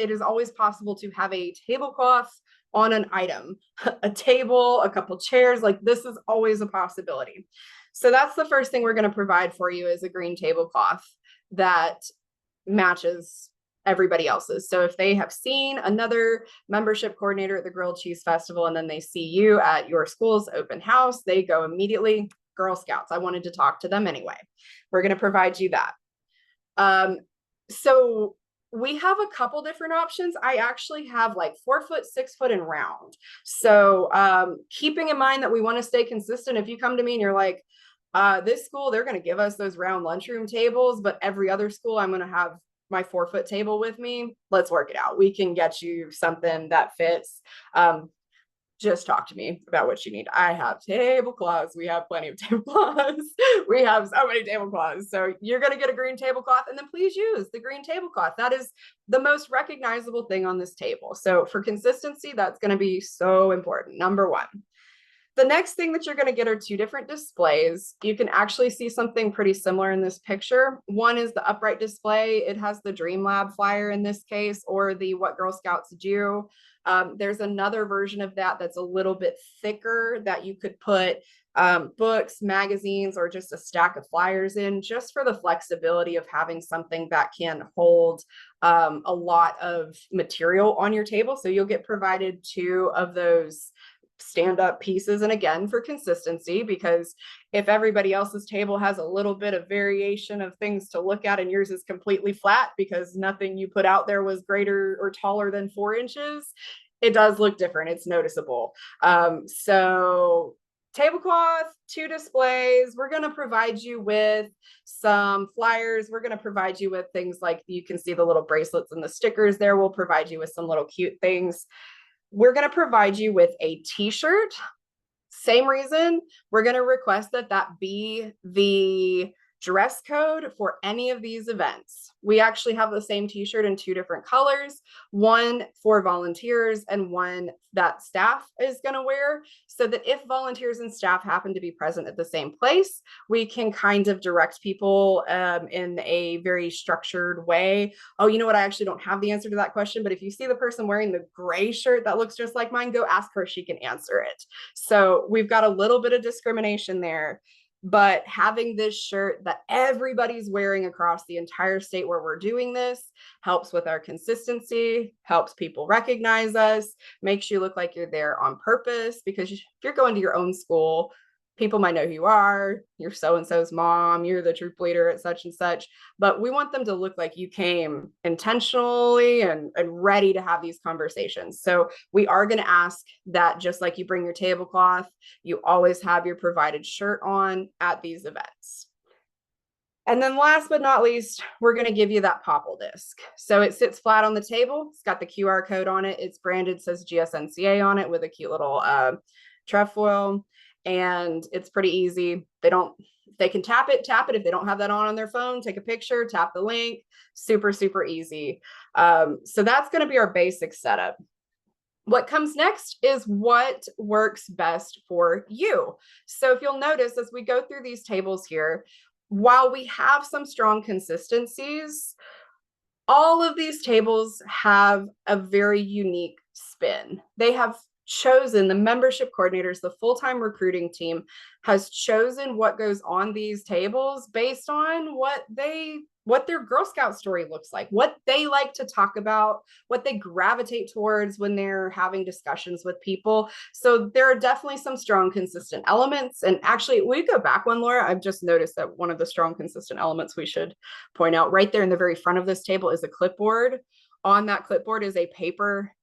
is always possible to have a tablecloth on an item, a table, a couple chairs. Like, this is always a possibility. So that's the first thing we're going to provide for you, is a green tablecloth that matches everybody else's. So if they have seen another membership coordinator at the Grilled Cheese Festival and then they see you at your school's open house, they go immediately, Girl Scouts. I wanted to talk to them anyway. We're going to provide you that. So we have a couple different options. I actually have like 4 foot, 6 foot, and round. So keeping in mind that we want to stay consistent, if you come to me and you're like, this school, they're going to give us those round lunchroom tables, but every other school, I'm going to have my 4 foot table with me. Let's work it out. We can get you something that fits. Just talk to me about what you need. I have tablecloths. We have plenty of tablecloths. We have so many tablecloths. So you're going to get a green tablecloth, and then please use the green tablecloth. That is the most recognizable thing on this table. So for consistency, that's going to be so important. Number one. The next thing that you're going to get are 2 different displays. You can actually see something pretty similar in this picture. One is the upright display. It has the Dream Lab flyer in this case, or the What Girl Scouts Do. There's another version of that that's a little bit thicker that you could put books, magazines, or just a stack of flyers in, just for the flexibility of having something that can hold a lot of material on your table. So you'll get provided 2 of those stand-up pieces, and again, for consistency, because if everybody else's table has a little bit of variation of things to look at and yours is completely flat because nothing you put out there was greater or taller than 4 inches, it does look different. It's noticeable. So tablecloth, 2 displays. We're going to provide you with some flyers. We're going to provide you with things like, you can see the little bracelets and the stickers there. We'll provide you with some little cute things. We're going to provide you with a t-shirt. Same reason, we're going to request that that be the dress code for any of these events. We actually have the same t-shirt in 2 different colors, one for volunteers and one that staff is going to wear, so that if volunteers and staff happen to be present at the same place, we can kind of direct people in a very structured way. Oh, you know what? I actually don't have the answer to that question, but if you see the person wearing the gray shirt that looks just like mine, go ask her. She can answer it. So we've got a little bit of discrimination there. But having this shirt that everybody's wearing across the entire state where we're doing this helps with our consistency, helps people recognize us, makes you look like you're there on purpose, because if you're going to your own school, people might know who you are. You're so-and-so's mom, you're the troop leader at such and such, but we want them to look like you came intentionally and ready to have these conversations. So we are going to ask that, just like you bring your tablecloth, you always have your provided shirt on at these events. And then last but not least, we're going to give you that popple disc. So it sits flat on the table. It's got the QR code on it. It's branded, says GSNCA on it with a cute little trefoil. And it's pretty easy. They can tap it. If they don't have that on their phone, take a picture, tap the link. Super, super easy. So that's going to be our basic setup. What comes next is what works best for you. So if you'll notice, as we go through these tables here, while we have some strong consistencies, all of these tables have a very unique spin. They have chosen, the membership coordinators, the full-time recruiting team has chosen what goes on these tables based on what their Girl Scout story looks like, what they like to talk about, what they gravitate towards when they're having discussions with people. So there are definitely some strong, consistent elements. And actually, we go back one, Laura. I've just noticed that one of the strong, consistent elements we should point out right there in the very front of this table is a clipboard. On that clipboard is a paper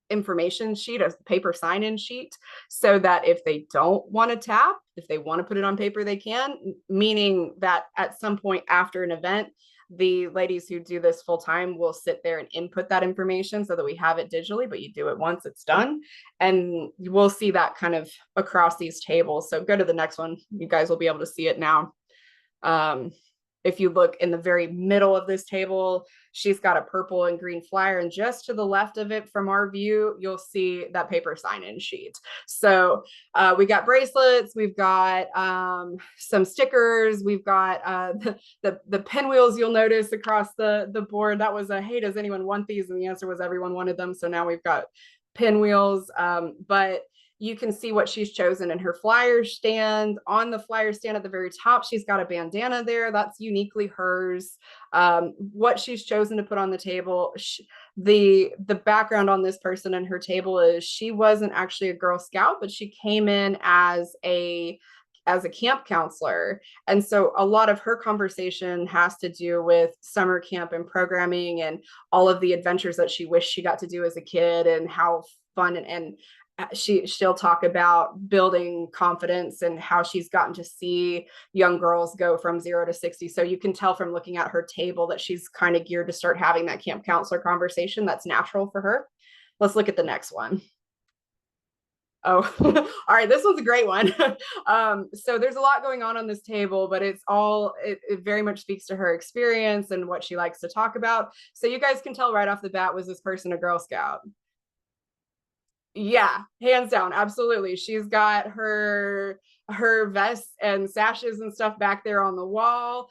information sheet, a paper sign-in sheet, so that if they don't want to tap, if they want to put it on paper, they can, meaning that at some point after an event, the ladies who do this full time will sit there and input that information so that we have it digitally, but you do it once, it's done. And you will see that kind of across these tables. So go to the next one. You guys will be able to see it now. If you look in the very middle of this table, she's got a purple and green flyer, and just to the left of it from our view, you'll see that paper sign-in sheet. So we got bracelets, we've got some stickers, we've got the pinwheels you'll notice across the board. That was a, hey, does anyone want these? And the answer was everyone wanted them. So now we've got pinwheels, but you can see what she's chosen in her flyer stand. On the flyer stand at the very top, she's got a bandana there. That's uniquely hers. What she's chosen to put on the table, the background on this person and her table is she wasn't actually a Girl Scout, but she came in as a camp counselor. And so a lot of her conversation has to do with summer camp and programming and all of the adventures that she wished she got to do as a kid and how fun and she'll talk about building confidence and how she's gotten to see young girls go from 0 to 60. So you can tell from looking at her table that she's kind of geared to start having that camp counselor conversation. That's natural for her. Let's look at the next one. Oh, all right. This one's a great one. So there's a lot going on this table, but it very much speaks to her experience and what she likes to talk about. So you guys can tell right off the bat, was this person a Girl Scout? Yeah, hands down, absolutely. She's got her vests and sashes and stuff back there on the wall.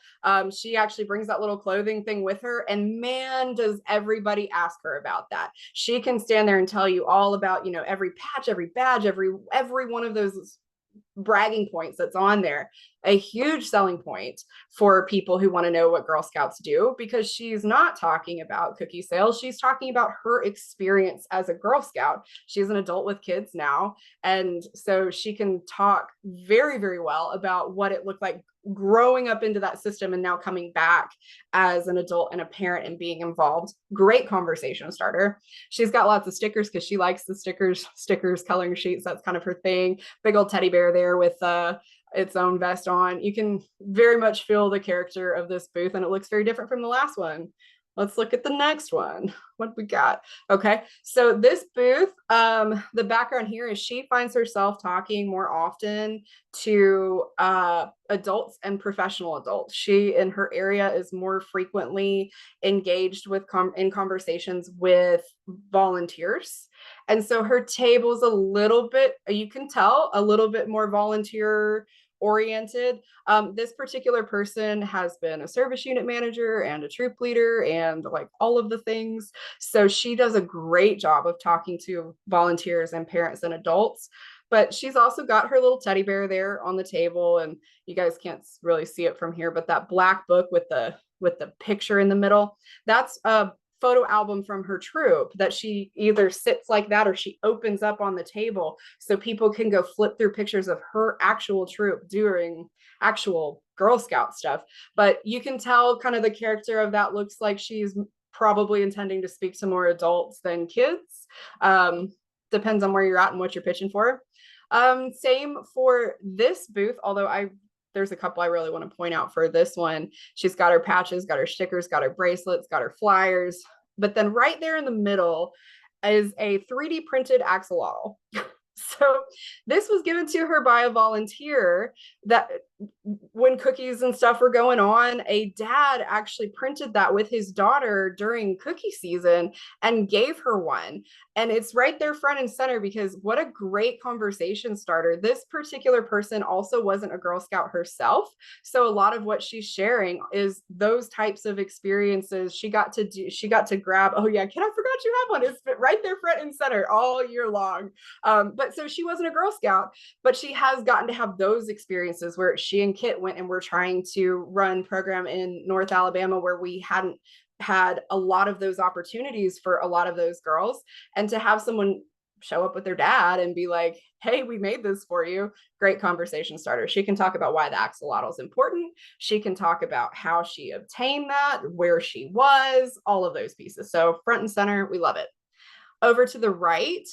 She actually brings that little clothing thing with her, and man, does everybody ask her about that. She can stand there and tell you all about, you know, every patch, every badge, every one of those bragging points that's on there. A huge selling point for people who want to know what Girl Scouts do, because she's not talking about cookie sales. She's talking about her experience as a Girl Scout. She's an adult with kids now. And so she can talk very, very well about what it looked like growing up into that system and now coming back as an adult and a parent and being involved. Great conversation starter. She's got lots of stickers because she likes the stickers, coloring sheets. That's kind of her thing. Big old teddy bear there with its own vest on. You can very much feel the character of this booth, and it looks very different from the last one. Let's look at the next one. What we got? Okay, so this booth, the background here is she finds herself talking more often to adults and professional adults. She, in her area, is more frequently engaged with in conversations with volunteers. And so her table's a little bit, you can tell, a little bit more volunteer oriented. This particular person has been a service unit manager and a troop leader and like all of the things. So she does a great job of talking to volunteers and parents and adults. But she's also got her little teddy bear there on the table, and you guys can't really see it from here, but that black book with the picture in the middle, that's a photo album from her troop that she either sits like that or she opens up on the table so people can go flip through pictures of her actual troop during actual Girl Scout stuff. But you can tell kind of the character of that looks like she's probably intending to speak to more adults than kids. Depends on where you're at and what you're pitching for. Same for this booth, although there's a couple I really want to point out for this one. She's got her patches, got her stickers, got her bracelets, got her flyers. But then right there in the middle is a 3D printed axolotl. So this was given to her by a volunteer that when cookies and stuff were going on, a dad actually printed that with his daughter during cookie season and gave her one. And it's right there front and center because what a great conversation starter. This particular person also wasn't a Girl Scout herself. So a lot of what she's sharing is those types of experiences she got to grab. Oh yeah, I forgot you have one. It's right there front and center all year long. But so she wasn't a Girl Scout, but she has gotten to have those experiences where she and Kit went and were trying to run program in North Alabama where we hadn't had a lot of those opportunities for a lot of those girls. And to have someone show up with their dad and be like, hey, we made this for you. Great conversation starter. She can talk about why the axolotl is important. She can talk about how she obtained that, where she was, all of those pieces. So front and center, we love it. Over to the right,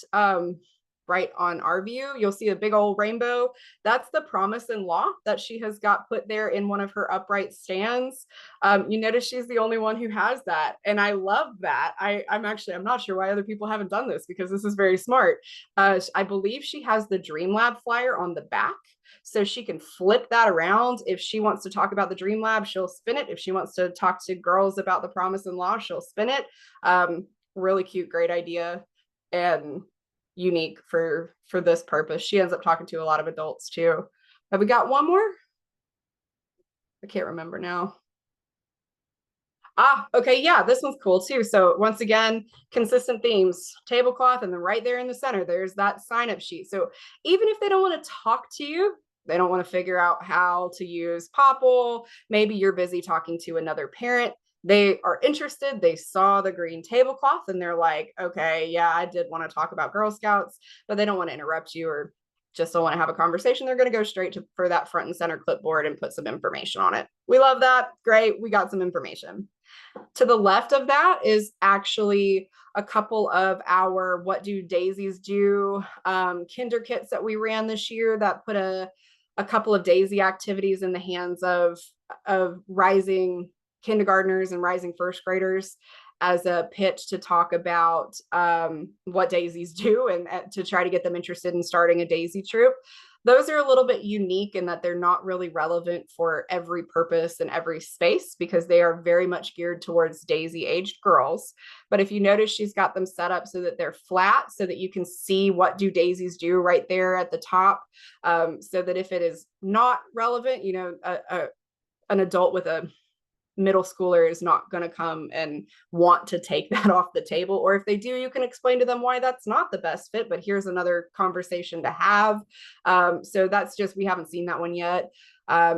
right on our view, you'll see a big old rainbow. That's the promise in law that she has got put there in one of her upright stands. You notice she's the only one who has that. And I love that. I'm not sure why other people haven't done this, because this is very smart. I believe she has the Dream Lab flyer on the back. So she can flip that around. If she wants to talk about the Dream Lab, she'll spin it. If she wants to talk to girls about the promise in law, she'll spin it. Really cute, great idea, and unique for this purpose. She ends up talking to a lot of adults too. Have we got one more? I can't remember now. Okay, yeah, this one's cool too. So once again, consistent themes, tablecloth, and then right there in the center, there's that sign-up sheet. So even if they don't want to talk to you, they don't want to figure out how to use Popple, maybe you're busy talking to another parent, they are interested, they saw the green tablecloth and they're like, okay, yeah, I did want to talk about Girl Scouts, but they don't want to interrupt you or just don't want to have a conversation. They're going to go straight for that front and center clipboard and put some information on it. We love that. Great. We got some information. To the left of that is actually a couple of our What Do Daisies Do kinder kits that we ran this year that put a couple of daisy activities in the hands of rising kindergartners and rising first graders as a pitch to talk about what daisies do and to try to get them interested in starting a daisy troop. Those are a little bit unique in that they're not really relevant for every purpose and every space because they are very much geared towards daisy aged girls. But if you notice, she's got them set up so that they're flat so that you can see what do daisies do right there at the top. So that if it is not relevant, you know, an adult with a middle schooler is not going to come and want to take that off the table. Or if they do, you can explain to them why that's not the best fit, but here's another conversation to have. So that's just, we haven't seen that one yet.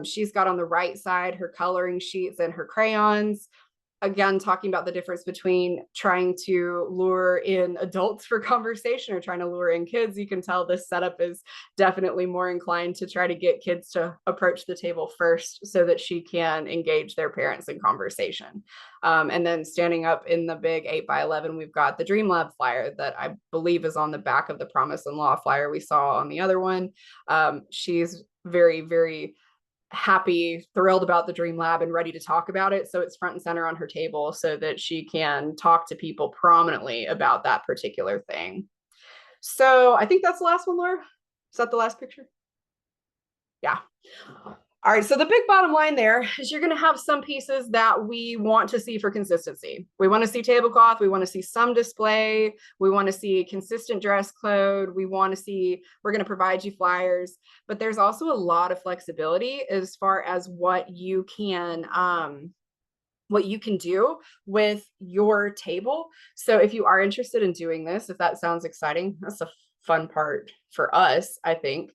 She's got on the right side her coloring sheets and her crayons. Again, talking about the difference between trying to lure in adults for conversation or trying to lure in kids. You can tell this setup is definitely more inclined to try to get kids to approach the table first so that she can engage their parents in conversation. And then standing up in the big 8x11, we've got the Dream Lab flyer that I believe is on the back of the Promise and Law flyer we saw on the other one. She's very, very happy, thrilled about the Dream Lab and ready to talk about it. So it's front and center on her table so that she can talk to people prominently about that particular thing. So I think that's the last one, Laura. Is that the last picture? Yeah. All right, so the big bottom line there is you're going to have some pieces that we want to see for consistency. We want to see tablecloth. We want to see some display. We want to see consistent dress code. We want to see, we're going to provide you flyers, but there's also a lot of flexibility as far as what you can do with your table. So if you are interested in doing this, if that sounds exciting, that's a fun part for us, I think.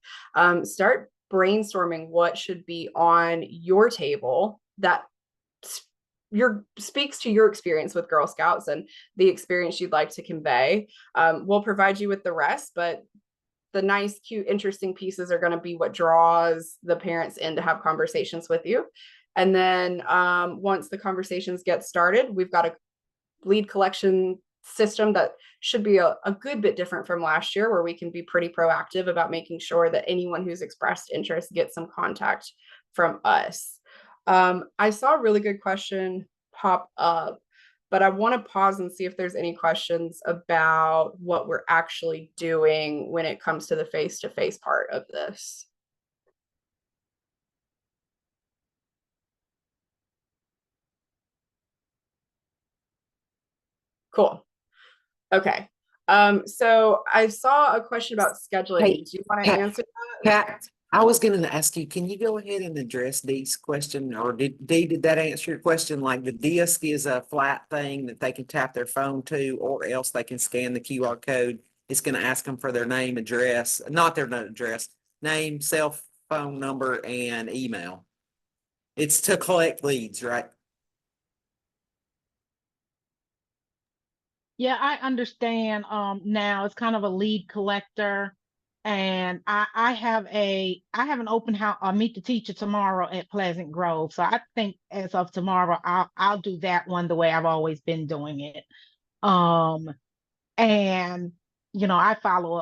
Start brainstorming what should be on your table that speaks to your experience with Girl Scouts and the experience you'd like to convey. We'll provide you with the rest, but the nice, cute, interesting pieces are going to be what draws the parents in to have conversations with you. And then once the conversations get started, we've got a lead collection system that should be a good bit different from last year, where we can be pretty proactive about making sure that anyone who's expressed interest gets some contact from us. I saw a really good question pop up, but I want to pause and see if there's any questions about what we're actually doing when it comes to the face-to-face part of this. Cool. Okay. So I saw a question about scheduling. Hey, do you want to answer that? Pat, I was going to ask you, can you go ahead and address Dee's question, or did that answer your question? Like the disc is a flat thing that they can tap their phone to, or else they can scan the QR code. It's going to ask them for their name, address, not their address, name, cell phone number, and email. It's to collect leads, right? Yeah, I understand. Now it's kind of a lead collector, and I have an open house. I'll meet the teacher tomorrow at Pleasant Grove. So I think as of tomorrow, I'll do that one the way I've always been doing it. And I follow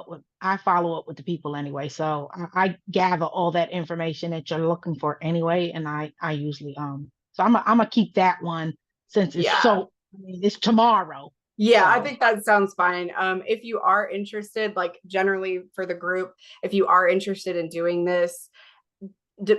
up with the people anyway. So I gather all that information that you're looking for anyway. And I usually, so I'm gonna keep that one since it's Yeah. it's tomorrow. Yeah, I So, think that sounds fine. If you are interested, like generally for the group, if you are interested in doing this,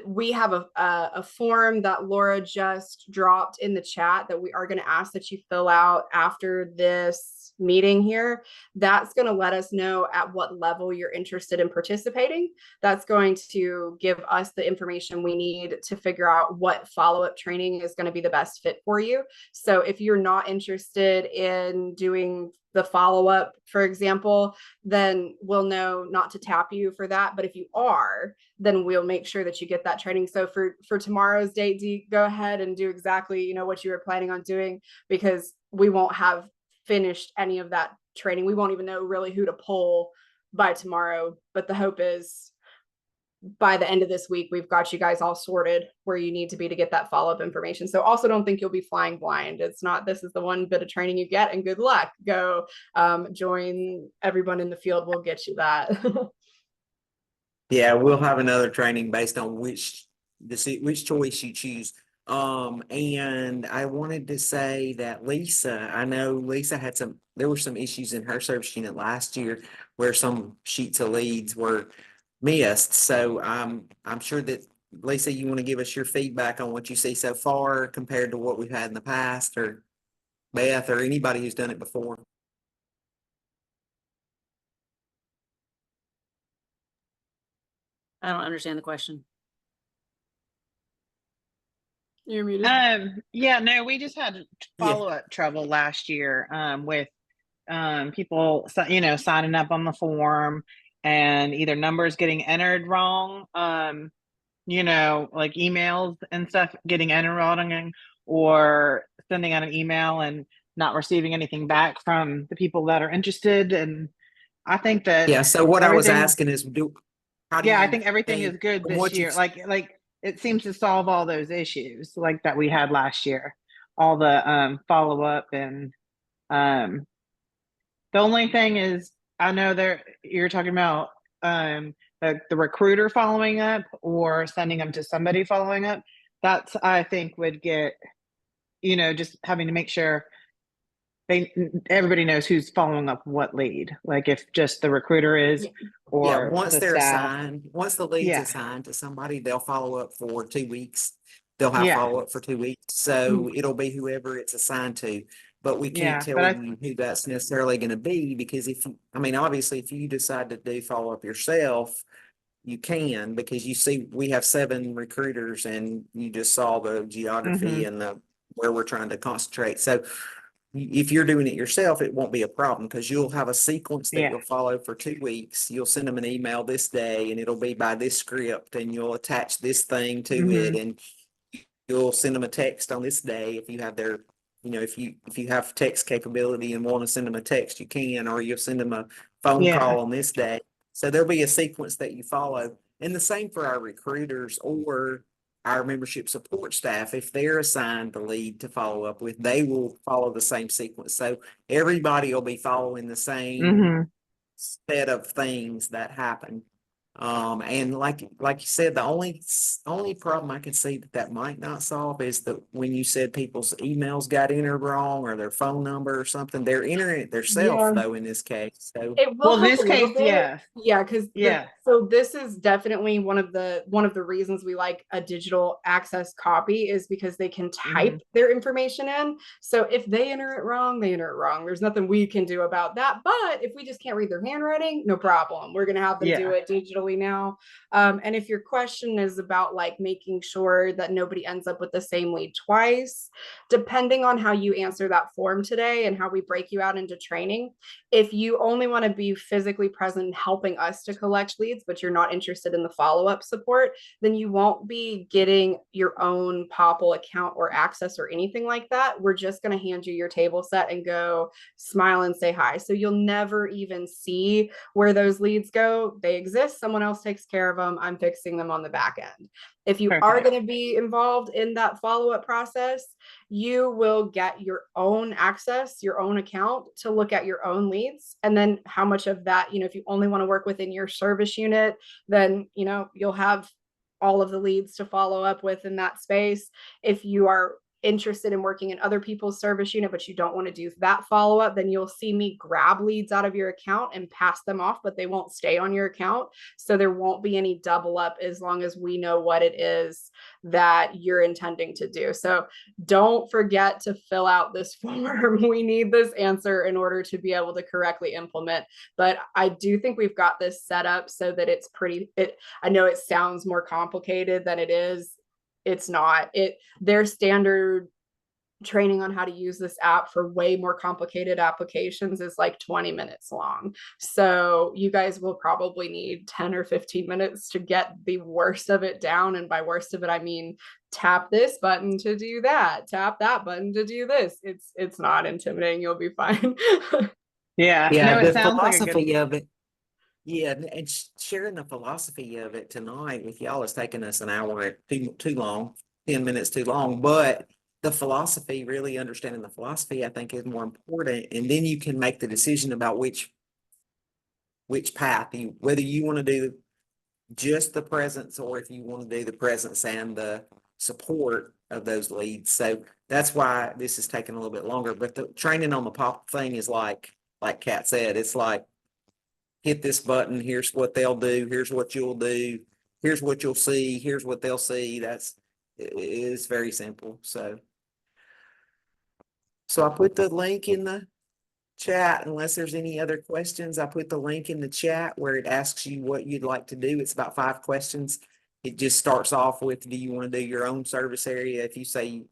we have a form that Laura just dropped in the chat that we are going to ask that you fill out after this meeting here. That's going to let us know at what level you're interested in participating. That's going to give us the information we need to figure out what follow-up training is going to be the best fit for you. So if you're not interested in doing the follow-up, for example, then we'll know not to tap you for that. But if you are, then we'll make sure that you get that training. So for tomorrow's date, Dee, go ahead and do exactly, what you were planning on doing, because we won't have finished any of that training. We won't even know really who to pull by tomorrow. But the hope is by the end of this week, we've got you guys all sorted where you need to be to get that follow-up information. So also don't think you'll be flying blind. It's not, this is the one bit of training you get, and good luck. Go join everyone in the field. We'll get you that. Yeah, we'll have another training based on which choice you choose. And I wanted to say that Lisa, I know Lisa there were some issues in her service unit last year where some sheets of leads were missed. So I'm sure that Lisa, you want to give us your feedback on what you see so far compared to what we've had in the past, or Beth, or anybody who's done it before. I don't understand the question. You're muted. Yeah, no, we just had follow-up trouble last year with people signing up on the form and either numbers getting entered wrong, like emails and stuff getting entered wrong, or sending out an email and not receiving anything back from the people that are interested. And I think that Yeah, so what I was asking is, I think everything is good this what year. Like it seems to solve all those issues like that we had last year, all the follow up. And the only thing is, I know you're talking about the recruiter following up or sending them to somebody following up. That's, I think, would get, just having to make sure everybody knows who's following up what lead, like if just the recruiter is, or once the they're staff. assigned, once the lead's assigned to somebody, they'll follow up for 2 weeks. They'll have follow-up for 2 weeks. So it'll be whoever it's assigned to, but we can't tell you who that's necessarily going to be, because obviously if you decide to do follow-up yourself, you can, because you see we have 7 recruiters and you just saw the geography and where we're trying to concentrate. So if you're doing it yourself, it won't be a problem, because you'll have a sequence that you'll follow for 2 weeks. You'll send them an email this day and it'll be by this script, and you'll attach this thing to it, and you'll send them a text on this day if you have their, if you have text capability and want to send them a text, you can, or you'll send them a phone call on this day. So there'll be a sequence that you follow. And the same for our recruiters or our membership support staff. If they're assigned the lead to follow up with, they will follow the same sequence. So everybody will be following the same set of things that happen. And like you said, the only problem I can see that might not solve is that when you said people's emails got entered wrong, or their phone number or something, they're entering it themselves though in this case. So it will help a little bit. Because so this is definitely one of the reasons we like a digital access copy, is because they can type their information in. So if they enter it wrong, they enter it wrong. There's nothing we can do about that. But if we just can't read their handwriting, no problem. We're gonna have them do it digitally now. And if your question is about like making sure that nobody ends up with the same lead twice, depending on how you answer that form today and how we break you out into training, if you only want to be physically present helping us to collect leads, but you're not interested in the follow-up support, then you won't be getting your own Popple account or access or anything like that. We're just going to hand you your table set and go smile and say hi. So you'll never even see where those leads go. They exist. Someone else takes care of them. I'm fixing them on the back end. If you are Perfect. going to be involved in that follow-up process, you will get your own access, your own account to look at your own leads. And then how much of that, if you only want to work within your service unit, then, you'll have all of the leads to follow up with in that space. If you are interested in working in other people's service unit, but you don't want to do that follow-up, then you'll see me grab leads out of your account and pass them off, but they won't stay on your account. So there won't be any double up as long as we know what it is that you're intending to do. So don't forget to fill out this form. We need this answer in order to be able to correctly implement. But I do think we've got this set up so that it's I know it sounds more complicated than it is. It's not. Their standard training on how to use this app for way more complicated applications is like 20 minutes long. So you guys will probably need 10 or 15 minutes to get the worst of it down. And by worst of it, I mean, tap this button to do that, tap that button to do this. It's not intimidating. You'll be fine. Yeah. Yeah, No, it the sounds like a good. philosophy of it. Yeah, and sharing the philosophy of it tonight with y'all has taken us an hour too long, 10 minutes too long. But the philosophy, really understanding the philosophy, I think is more important. And then you can make the decision about which path whether you want to do just the presence or if you want to do the presence and the support of those leads. So that's why this is taking a little bit longer. But the training on the pop thing is like Kat said, it's like, hit this button, here's what they'll do, here's what you'll do, here's what you'll see, here's what they'll see. It's very simple. So I put the link in the chat. Unless there's any other questions, I put the link in the chat where it asks you what you'd like to do. It's about 5 questions. It just starts off with, do you want to do your own service area? If you say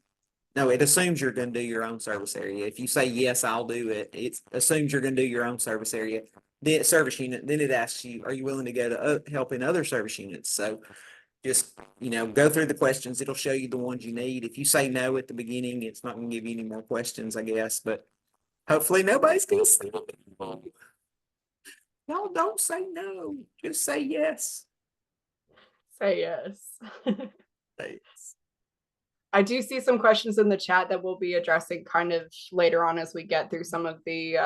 no, it assumes you're going to do your own service area. If you say yes, I'll do it, it assumes you're going to do your own service area. The service unit, then it asks you, are you willing to go to help in other service units? So just, go through the questions. It'll show you the ones you need. If you say no at the beginning, it's not going to give you any more questions, I guess, but hopefully nobody's going to say no. No, don't say no. Just say yes. Say yes. Thanks. I do see some questions in the chat that we'll be addressing kind of later on as we get through some of the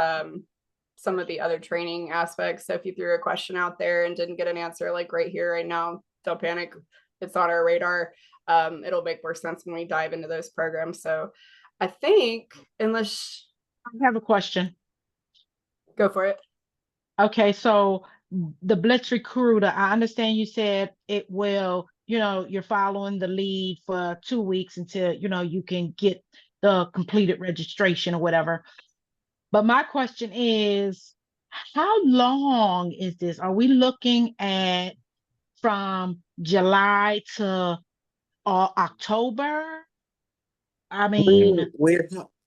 other training aspects. So if you threw a question out there and didn't get an answer, like right here, right now, don't panic. It's on our radar. It'll make more sense when we dive into those programs. So I think, unless I have a question. Go for it. Okay, so the Blitz Recruiter, I understand you said it will, you're following the lead for 2 weeks until, you can get the completed registration or whatever. But my question is, how long is this? Are we looking at from July to October? I mean,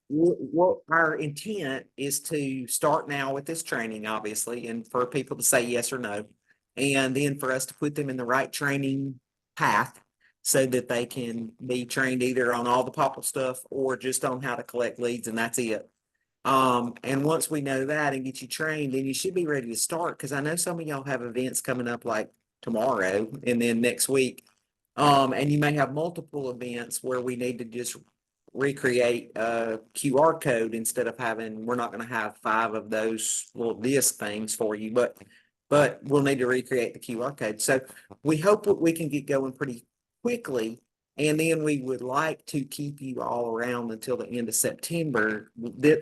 What our intent is to start now with this training, obviously, and for people to say yes or no, and then for us to put them in the right training path so that they can be trained either on all the pop-up stuff or just on how to collect leads, and that's it. And once we know that and get you trained, then you should be ready to start, because I know some of y'all have events coming up like tomorrow and then next week. And you may have multiple events where we need to just recreate a QR code instead of we're not going to have 5 of those little disc things for you, but we'll need to recreate the QR code. So we hope that we can get going pretty quickly. And then we would like to keep you all around until the end of September.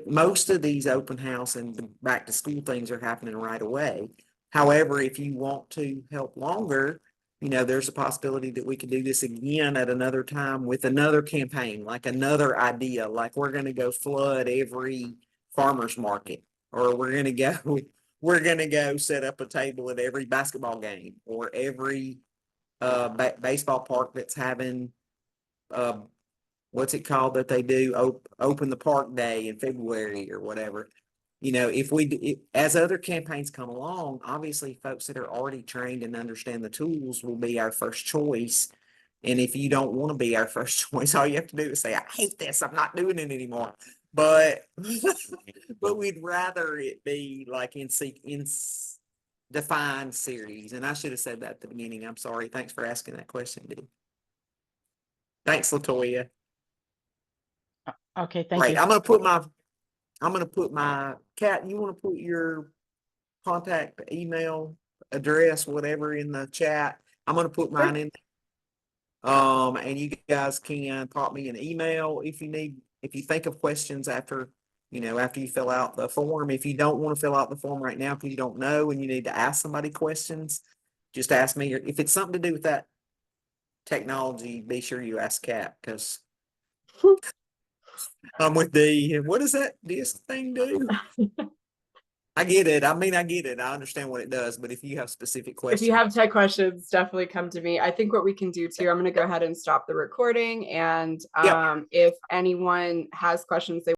Most of these open house and back to school things are happening right away. However, if you want to help longer, there's a possibility that we could do this again at another time with another campaign, like another idea, like we're going to go flood every farmer's market, or we're going to go set up a table at every basketball game or every baseball park that's having what's it called that they do open the park day in February or whatever. As other campaigns come along, obviously folks that are already trained and understand the tools will be our first choice. And if you don't want to be our first choice, all you have to do is say, I hate this, I'm not doing it anymore. But we'd rather it be like in defined series. And I should have said that at the beginning. I'm sorry. Thanks for asking that question, dude. Thanks, Latoya. Okay, thank Right, you. I'm gonna put my, Kat, you wanna put your contact email address, whatever, in the chat? I'm gonna put mine in. And you guys can pop me an email if you need, if you think of questions after, after you fill out the form. If you don't want to fill out the form right now because you don't know and you need to ask somebody questions, just ask me. Or if it's something to do with that technology, be sure you ask Kat, because I'm with what does this thing do? I get it. I mean, I get it. I understand what it does, but if you have specific If questions. you have tech questions, definitely come to me. I think what we can do too, I'm going to go ahead and stop the recording. And Yep. if anyone has questions they